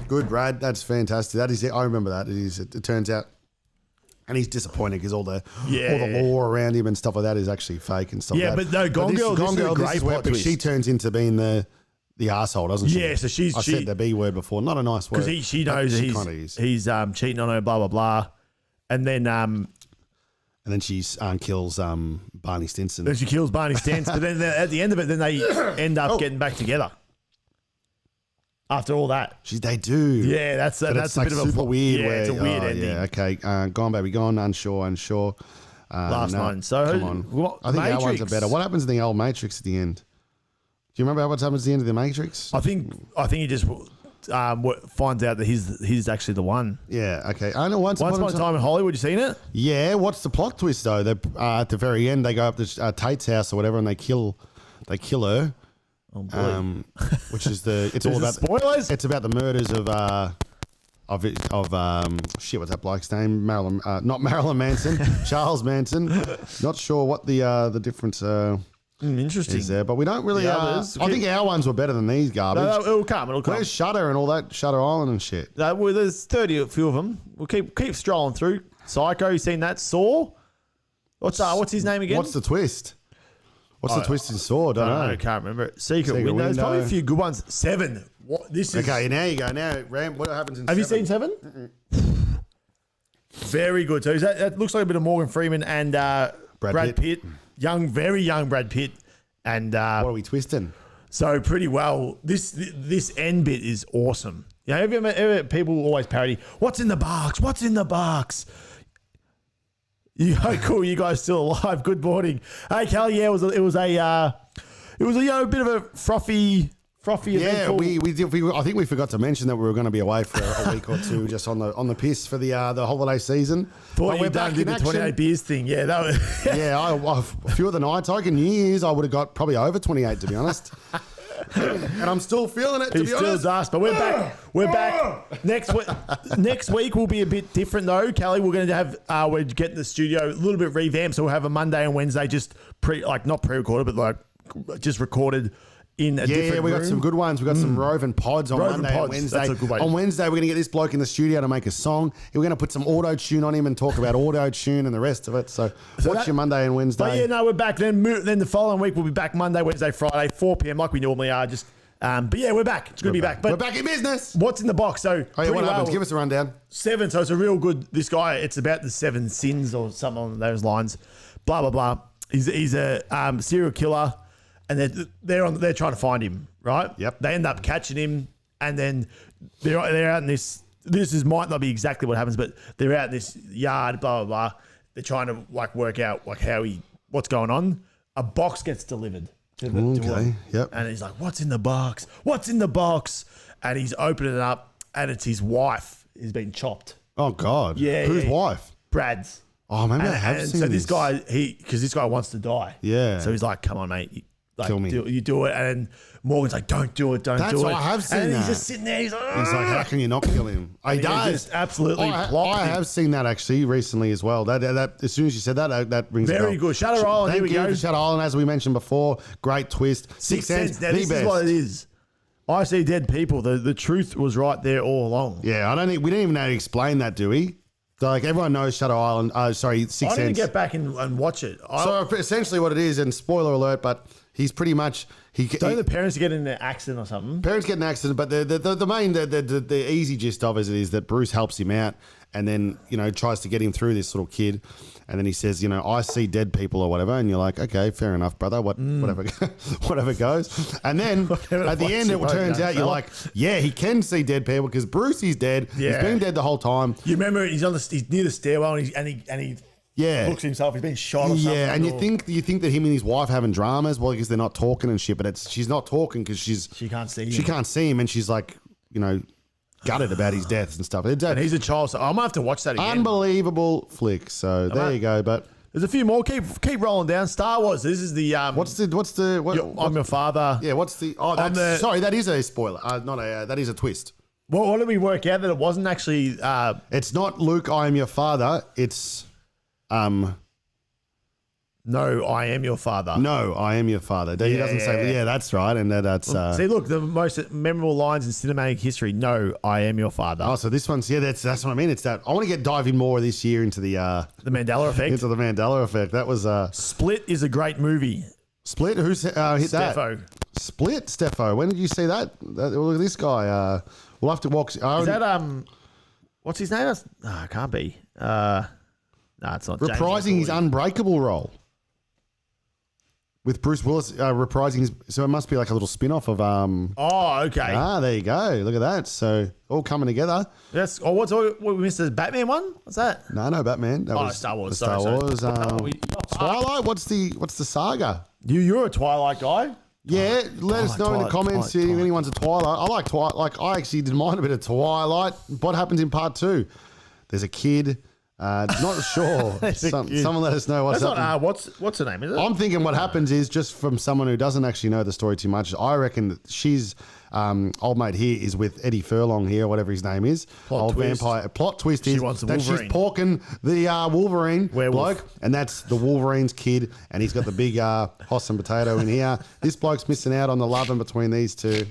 Good, Brad. That's fantastic. That is it. I remember that. It turns out, and he's disappointed because all the lore around him and stuff like that is actually fake and stuff. Yeah, like that. but no, Gone Girl. This is a great plot but twist. she turns into being the asshole, doesn't she? Yeah, so I said the B word before. Not a nice word. Because she knows she he's kinda is. cheating on her. Blah blah blah, and then she kills Barney Stinson. Then she kills Barney Stantz, but then at the end of it, then they end up getting back together. After all that, They do. yeah, that's a It's bit of a super weird. Yeah, it's a weird ending. Yeah, okay. Gone, baby, gone. Unsure. Last no, one. So come on. I think our ones are better. What happens in the old Matrix at the end? Do you remember what happens at the end of the Matrix? I think he just finds out that he's actually the one. Yeah. Okay. I know. Once Upon a Time in Hollywood. You seen it? Yeah. What's the plot twist though? At the very end, they go up to Tate's house or whatever, and they kill her. Oh boy. Which is it's all Is it about spoilers. It's about the murders of what's that bloke's name? Not Marilyn Manson, Charles Manson. Not sure what the difference Interesting. is there, but we don't really. The I others- think our ones were better than these garbage. No, it'll come. Where's Shutter and all that? Shutter Island and shit. Well, there's 30 a few of them. We'll keep strolling through. Psycho, you seen that? Saw. What's his name again? What's the twist? What's the twist in Saw? Don't know. I can't remember it. Secret Window. There's probably a few good ones. 7. What this is? Okay, now you go. Now, Ram, what happens in Have you 7? seen 7? Very good. So that looks like a bit of Morgan Freeman and Brad Pitt. Very young Brad Pitt. And What are we twisting? so pretty well. This end bit is awesome. You know, have you ever people always parody, what's in the box? What's in the box? Cool, you guys still alive. Good morning. Hey, Cal, yeah, it was a bit of a frothy Yeah, event. I think we forgot to mention that we were going to be away for a week or two, just on the piss for the holiday season. Thought But you done did the 28 beers thing. Yeah, that was. Yeah, a few of the nights, I reckon New Year's, I would have got probably over 28, to be honest. And I'm still feeling it, to He's be still honest. asked, but we're back. We're back. Next week will be a bit different though, Kelly. We're going to have we're getting the studio a little bit revamped, so we'll have a Monday and Wednesday just not pre-recorded, but like just recorded in a different room. We got some good ones. We got some roving pods on Roving Monday pods, and Wednesday. that's a good way. On Wednesday, we're going to get this bloke in the studio to make a song. We're going to put some auto tune on him and talk about auto tune and the rest of it. So watch your Monday and Wednesday. But yeah, no, we're back. Then the following week we'll be back Monday, Wednesday, Friday, 4 p.m. like we normally are. But yeah, we're back. It's good to be back. But we're back in business. what's in the box? So Oh yeah, what happens? Give us a rundown. 7. So it's a real good. This guy. It's about the 7 sins or something along those lines. Blah blah blah. He's a serial killer, and they're trying to find him. Right. Yep. They end up catching him, and then they're out in this. Might not be exactly what happens, but they're out in this yard. Blah blah blah. They're trying to work out what's going on. A box gets delivered. To him. Yep. And he's like, what's in the box? What's in the box? And he's opening it up, and it's his wife who's been chopped. Oh God. Yeah. Whose wife? Brad's. Oh, maybe I have seen so this. this guy, because this guy wants to die. Yeah. So he's like, come on, mate. Kill me. You do it. And then Morgan's like, don't do it. Don't That's do it. what I have seen And that. he's just sitting there. He's like, He's like, how can you not kill him? He he does. just absolutely I plopped him. have seen that actually recently as well. That as soon as you said that rings a bell. Very good. Shutter Island, Thank here we you go. for Shutter Island, as we mentioned before. Great twist. Sixth Sense, Now, the this best. is what it is. I see dead people. The truth was right there all along. Yeah, I don't think we didn't even know how to explain that, do we? So, like, everyone knows Shutter Island. Sixth I need Sense. to get back and watch it. So essentially, what it is, and spoiler alert, but he's pretty much Don't the parents get in an accident or something? parents get in an accident, but the main the easy gist of it is that Bruce helps him out, and then, tries to get him through, this little kid. And then he says, I see dead people or whatever. And you're like, okay, fair enough, brother. Whatever, whatever goes. And then at the end, it turns out you're like, yeah, he can see dead people because Brucey's dead. Yeah. He's been dead the whole time. You remember he's near the stairwell and he looks at himself. He's been shot or something. Yeah, and you think that him and his wife having dramas, well, because they're not talking and shit. But she's not talking because she can't see him. She can't see him, and she's like, gutted about his death and stuff. And he's a child, so I might have to watch that again. Unbelievable flick. So there you go. But there's a few more. Keep rolling down. Star Wars. This is the I'm your father. Yeah. What's the? Oh, sorry. That is a spoiler. That is a twist. Well, what did we work out that it wasn't actually? It's not Luke. I am your father. It's No, I am your father. No, I am your father. He doesn't say, yeah, that's right. And that's. See, look, the most memorable lines in cinematic history. No, I am your father. Oh, so this one's, that's what I mean. It's that. I want to diving more this year into the Mandela effect. Into the Mandela effect. That was. Split is a great movie. Split? Who's hit Steffo. that? Split, Steffo. When did you see that? Look at this guy. We'll have to walk. Is that, what's his name? It can't be. No, it's not. Reprising his Unbreakable role. With Bruce Willis reprising so it must be like a little spin-off of Oh, okay. there you go. Look at that. So all coming together. Yes. Oh, what we missed? The Batman one? What's that? No, Batman. That was Star Wars. Star Wars. Sorry. Twilight. What's the saga? You're a Twilight guy. Yeah, let us know in the comments if anyone's a Twilight. I like Twilight. Like I actually didn't mind a bit of Twilight. What happens in part 2? There's a kid. Not sure. Someone let us know what's up. What's her name? Is it? I'm thinking what happens is, just from someone who doesn't actually know the story too much, I reckon that she's old mate here is with Eddie Furlong here, whatever his name is. Vampire. Plot twist is that she's porking the Wolverine werewolf bloke, and that's the Wolverine's kid, and he's got the big Hoss and potato in here. This bloke's missing out on the loving between these two.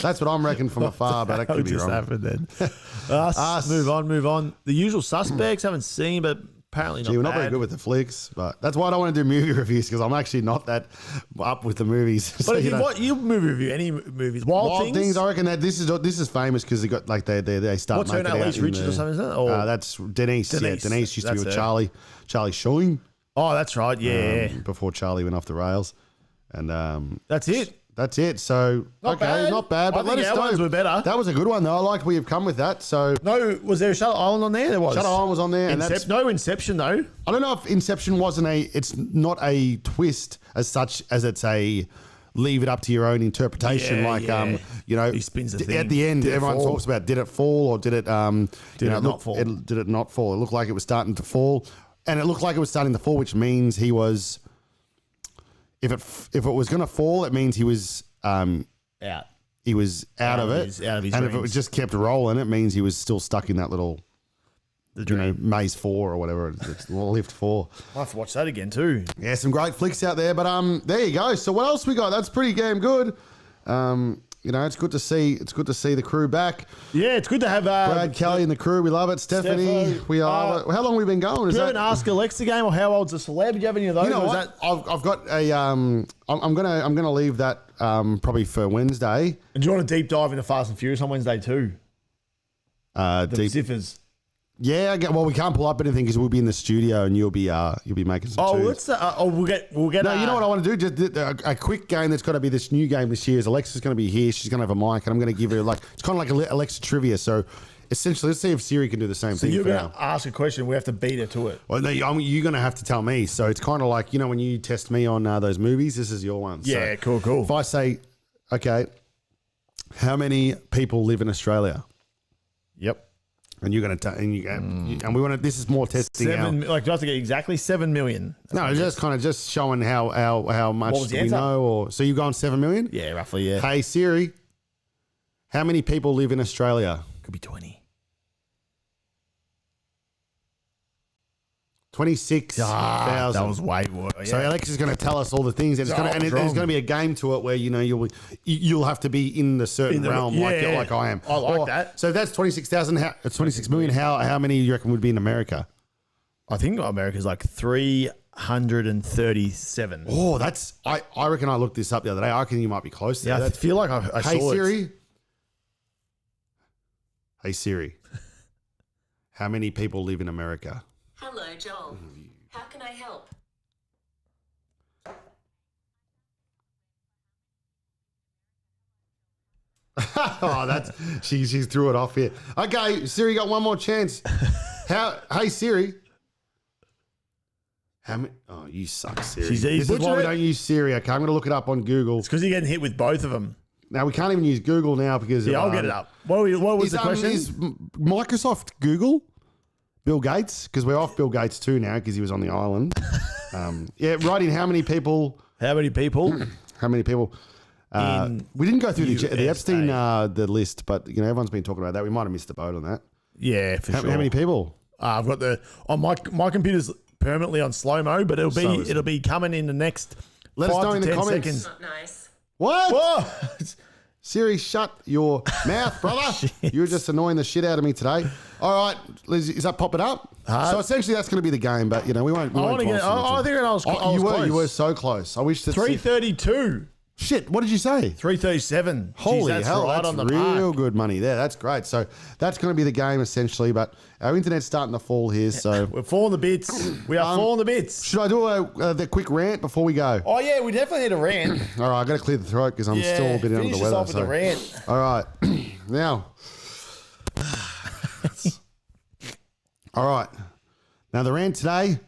That's what I'm reckoning from afar, but that could be wrong. Happened then. Us. Move on. The Usual Suspects, haven't seen, but apparently not. We're not very good with the flicks, but that's why I don't want to do movie reviews, because I'm actually not that up with the movies. But if you movie review any movies, Wild Things. I reckon that this is famous because they got like they start. What's her name? Elise Richards or something? Is that? Or that's Denise. Yeah, Denise used to be with Charlie Sheen. Oh, that's right. Yeah. Before Charlie went off the rails, and that's it. That's it. So not bad. But let us know. Ones were better. That was a good one though. I liked where you've come with that. So no, was there a Shutter Island on there? There was. Shutter Island was on there. No Inception though. I don't know if Inception wasn't it's not a twist as such as it's a leave it up to your own interpretation. He spins the thing. At the end, everyone talks about did it fall or did it not fall? Did it not fall? It looked like it was starting to fall, and it looked like it was starting to fall, which means he was. If it was going to fall, it means he was out. He was out of it, out of his and dreams. if it was just kept rolling, it means he was still stuck in that little, maze 4 or whatever. It's lift 4. I'll have to watch that again too. Yeah, some great flicks out there, but there you go. So what else we got? That's pretty damn good. It's good to see. It's good to see the crew back. Yeah, it's good to have Brad Kelly and the crew. We love it. Stephanie, we are. How long have we been going? Do you have an Ask Alexa game, or how old's a celeb? Do you have any of those? You know what? I've got a. I'm gonna leave that probably for Wednesday. And do you want to deep dive into Fast and Furious on Wednesday too? Deep Ziffers. Yeah, well, we can't pull up anything because we'll be in the studio and you'll be making some. Oh, tunes. we'll get. No, you know what I want to do? Just a quick game that's got to be this new game this year. Is Alexa's going to be here? She's going to have a mic, and I'm going to give her it's kind of like Alexa trivia. So essentially, let's see if Siri can do the same thing. So you're going to ask a question, we have to beat her to it. Well, no, you're going to have to tell me. So it's kind of like when you test me on those movies. This is your one. Yeah, so cool. If I say, okay, how many people live in Australia? Yep. And you're going to and we want to. This is more testing. Do I have to get exactly 7 million? No, just kind of just showing how much we know. Or so you've gone 7 million? Yeah, roughly. Yeah. Hey Siri, how many people live in Australia? Could be 20. 26,000. That was way more. Yeah. So Alexa's going to tell us all the things, and there's going to be a game to it where you'll have to be in the certain realm like I am. I like that. So that's 26,000. It's 26 million. How many do you reckon would be in America? I think America's like 337. Oh, that's I reckon I looked this up the other day. I reckon you might be close to that. I feel like I saw Siri. it. Hey Siri. How many people live in America? Hello, Joel. How can I help? Oh, that's she threw it off here. Okay, Siri got one more chance. Hey Siri. How many? Oh, you suck, Siri. He's This is why butchered we it. don't use Siri. Okay, I'm going to look it up on Google. It's because you're getting hit with both of them. Now we can't even use Google now because Yeah, I'll get it up. What was the question? Is Microsoft Google? Bill Gates? Because we're off Bill Gates too now because he was on the island. Yeah, write in how many people. How many people? How many people? We didn't go through the USA. Epstein the list, but you know everyone's been talking about that. We might have missed the boat on that. Yeah, for How sure. many people? I've got my computer's permanently on slow mo, but it'll be coming in the next. Let us 5 know to in the 10 comments. seconds. Not nice. What? Whoa! Siri, shut your mouth, brother. You were just annoying the shit out of me today. All right, Liz, is that popping up? So essentially, that's going to be the game, but you know we won't. I want to get. I think I was. I was close. You were so close. I wish that 332. Shit, what did you say? 337. Holy Jeez, that's hell, right that's on the real mark. good money there. That's great. So that's going to be the game essentially, but our internet's starting to fall here. So We're falling the bits. We are falling the bits. should I do the quick rant before we go? Oh yeah, we definitely need a rant. All right, I got to clear the throat because I'm still a bit under finish the us weather. off with a rant. All right, now. All right, now the rant today.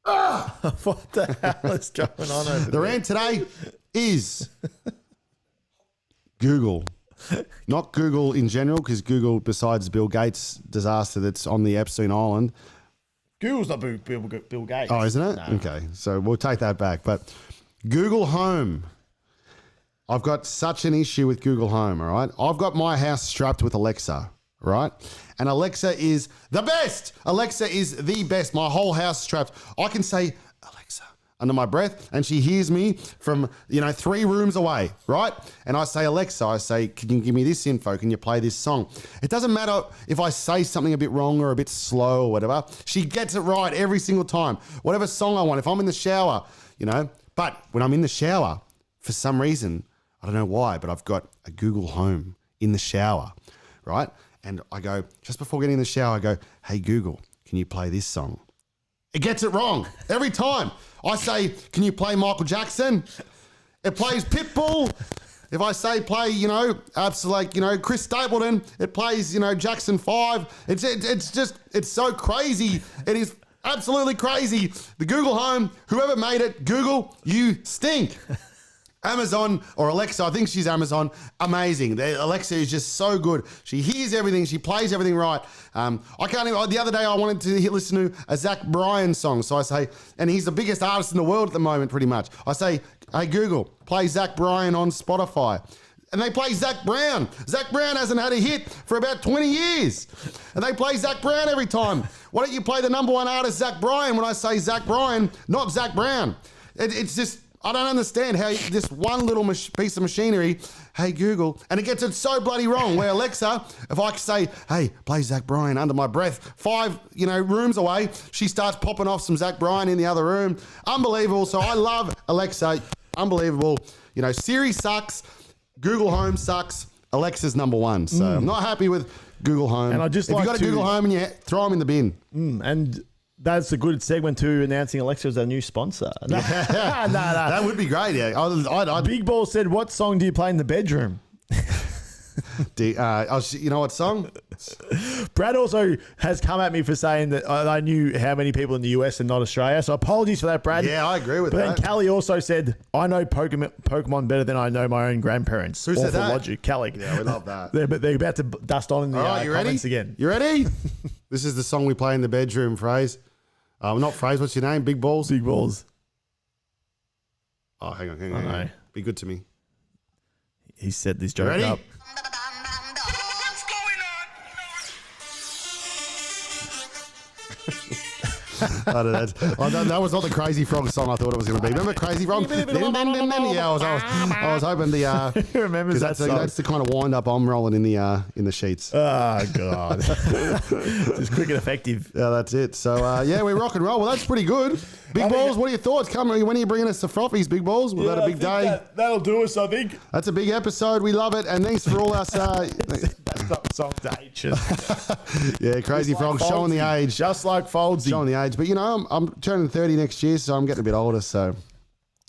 What the hell is going on over The there? rant today is Google. Not Google in general, because Google, besides Bill Gates' disaster that's on the Epstein Island. Google's not Bill Gates. Oh, isn't it? No. Okay, so we'll take that back. But Google Home. I've got such an issue with Google Home, all right? I've got my house strapped with Alexa, right? And Alexa is the best. Alexa is the best. My whole house strapped. I can say, Alexa, under my breath, and she hears me from, 3 rooms away, right? And I say, Alexa, I say, can you give me this info? Can you play this song? It doesn't matter if I say something a bit wrong or a bit slow or whatever. She gets it right every single time. Whatever song I want. If I'm in the shower, But when I'm in the shower, for some reason, I don't know why, but I've got a Google Home in the shower, right? And I go, just before getting in the shower, I go, hey, Google, can you play this song? It gets it wrong every time. I say, can you play Michael Jackson? It plays Pitbull. If I say play, Chris Stapleton, it plays, Jackson 5. It's so crazy. It is absolutely crazy. The Google Home, whoever made it, Google, you stink. Amazon or Alexa, I think she's Amazon, amazing. Alexa is just so good. She hears everything. She plays everything right. The other day I wanted to listen to a Zach Bryan song. So I say, and he's the biggest artist in the world at the moment, pretty much. I say, hey, Google, play Zach Bryan on Spotify. And they play Zach Brown. Zach Brown hasn't had a hit for about 20 years. And they play Zach Brown every time. Why don't you play the number one artist, Zach Bryan, when I say Zach Bryan, not Zach Brown? It's just... I don't understand how this one little piece of machinery, hey, Google, and it gets it so bloody wrong. Where Alexa, if I say, hey, play Zach Bryan under my breath, 5, rooms away, she starts popping off some Zach Bryan in the other room. Unbelievable. So I love Alexa. Unbelievable. Siri sucks. Google Home sucks. Alexa's number one. So I'm not happy with Google Home. And I just if like you got a to- Google Home and you throw them in the bin. And that's a good segment to announcing Alexa as our new sponsor. No. That would be great. Yeah. I'd Big Ball said, what song do you play in the bedroom? you know what song? Brad also has come at me for saying that I knew how many people in the US and not Australia. So apologies for that, Brad. Yeah, I agree with But that. then Callie also said, I know Pokemon better than I know my own grandparents. Who said Awful that? logic. Callie. Yeah, we love that. They're about to dust on in the All right, you ready? comments again. You ready? This is the song we play in the bedroom, Phrase. Not Phrase, what's your name? Big Balls? Big Balls. Oh, hang on. I know. Be good to me. He set this joke Ready? up. What's going on? That was not the Crazy Frog song I thought it was going to be. Remember Crazy Frog? Yeah, I was hoping the... Who remembers that song? That's the kind of wind-up I'm rolling in the sheets. Oh, God. Just quick and effective. Yeah, that's it. So, we rock and roll. Well, that's pretty good. Big Balls, what are your thoughts? When are you bringing us the frothies, Big Balls? We've had a big day. That'll do us, I think. That's a big episode. We love it. And thanks for all us... Song to H. Yeah, Crazy Frog showing the age. Just like Foldsy. Showing the age. But, you know, I'm turning 30 next year, so I'm getting a bit older, so...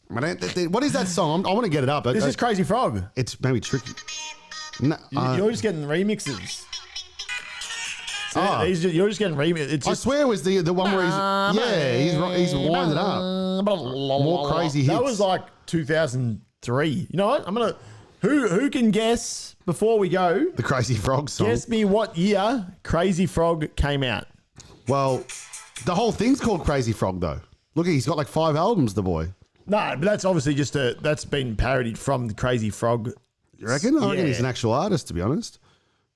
What is that song? I want to get it up. This is Crazy Frog. It's maybe tricky. No, You're just getting remixes. You're just getting remixes. I swear it was the one where he's winding up. More crazy hits. That was like 2003. You know what? Who can guess before we go? The Crazy Frog song. Guess me what year Crazy Frog came out. Well, the whole thing's called Crazy Frog, though. Look, he's got like 5 albums, the boy. No, but that's obviously just that's been parodied from the Crazy Frog. You reckon? I reckon he's an actual artist, to be honest.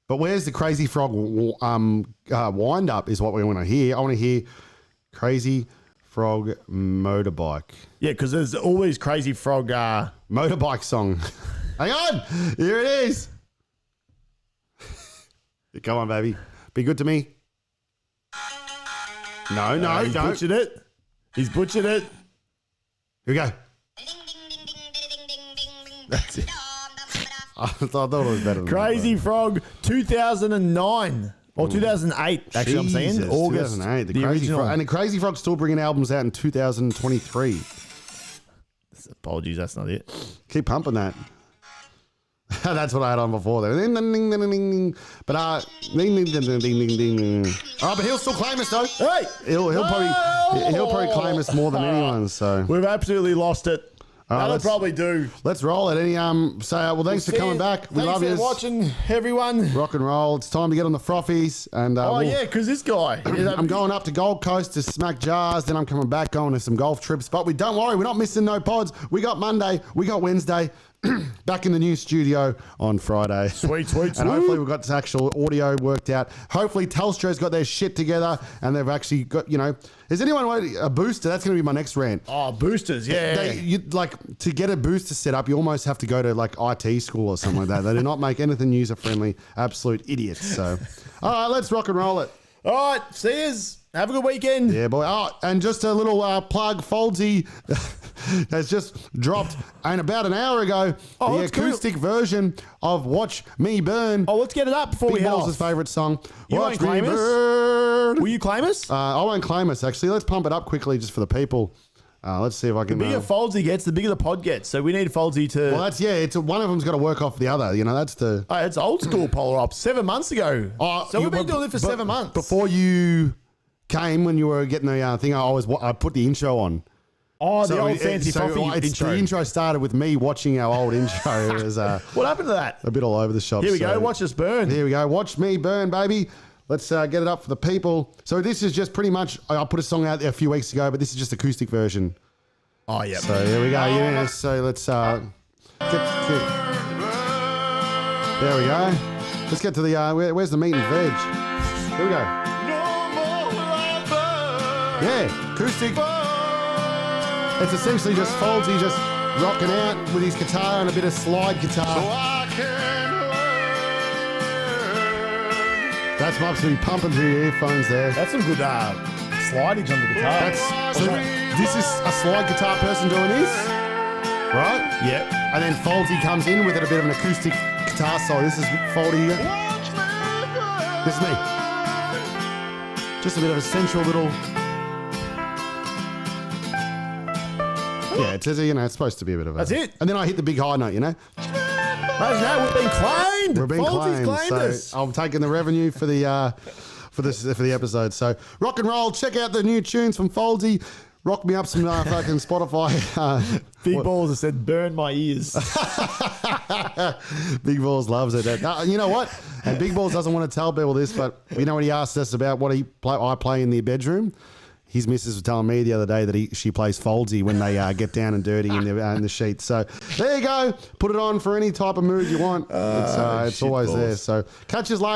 But where's the Crazy Frog wind up is what we want to hear. I want to hear Crazy Frog Motorbike. Yeah, because there's always Crazy Frog motorbike song. Hang on. Here it is. Come on, baby. Be good to me. No, He's don't. butchered it. He's butchered it. Here we go. That's it. I thought it was better than Crazy Frog 2009 or 2008. Actually, I'm saying Jesus, August. 2008. The Crazy original. Frog, and the Crazy Frog's still bringing albums out in 2023. Apologies, that's not it. Keep pumping that. That's what I had on before. But but he'll still claim us though. Hey, He'll probably claim us more than anyone. So we've absolutely lost it. That'll let's- probably do. let's roll it. Thanks for coming back. We love Thanks you. for watching, everyone. Rock and roll. It's time to get on the frothies. And Oh yeah, because this guy. I'm going up to Gold Coast to smack jars. Then I'm coming back, going to some golf trips. But don't worry, we're not missing no pods. We got Monday. We got Wednesday. Back in the new studio on Friday. Sweet. And hopefully we've got this actual audio worked out. Hopefully Telstra's got their shit together and they've actually got, is anyone wanting a booster? That's going to be my next rant. Oh, boosters, yeah. To get a booster set up, you almost have to go to like IT school or something like that. They do not make anything user friendly. Absolute idiots. So, all right, let's rock and roll it. All right, see yous. Have a good weekend. Yeah, boy. Oh, and just a little plug. Foldsy has just dropped, and about an hour ago, the that's cool. acoustic version of "Watch Me Burn." Oh, let's get it up before we Big head Balls' off. favourite song. You Watch won't claim Me us? Burn. Will you claim us? I won't claim us. Actually, let's pump it up quickly just for the people. Let's see if I can. The bigger Foldsy gets, the bigger the pod gets. So we need Foldsy to. Well, it's one of them's got to work off the other. That's the. Oh, it's old school polar ops. 7 months ago. So we've been doing it for 7 months. Before you came, when you were getting the thing, I put the intro on. Oh, the old fancy coffee intro. The intro started with me watching our old intro. It was What happened to that? a bit all over the shop. Here we go. Watch us burn. Here we go. Watch me burn, baby. Let's get it up for the people. So this is just pretty much, I put a song out there a few weeks ago, but this is just acoustic version. Oh, yeah. So here we go. Yeah. So let's there we go. Let's get to the where's the meat and veg? Here we go. Yeah, acoustic. It's essentially just Foldsy just rocking out with his guitar and a bit of slide guitar. That's supposed to be pumping through your earphones there. That's some good slidage on the guitar. This is a slide guitar person doing this, right? Yep. And then Foldsy comes in with it, a bit of an acoustic guitar solo. This is Foldy. This is me. Just a bit of a sensual little. Yeah, it's it's supposed to be a bit of a. That's it. And then I hit the big high note, Imagine that, we've been claimed. We're being Foldy's claimed. So us. I'm taking the revenue for the for the episode. So rock and roll. Check out the new tunes from Foldsy. Rock me up some fucking Spotify. Big Balls has said, burn my ears. Big Balls loves it. You know what? And Big Balls doesn't want to tell people this, but you know what he asked us about what I play in the bedroom? His missus was telling me the other day that she plays Foldsy when they get down and dirty in the sheets. So there you go. Put it on for any type of mood you want. It's always balls. there. So catch us later.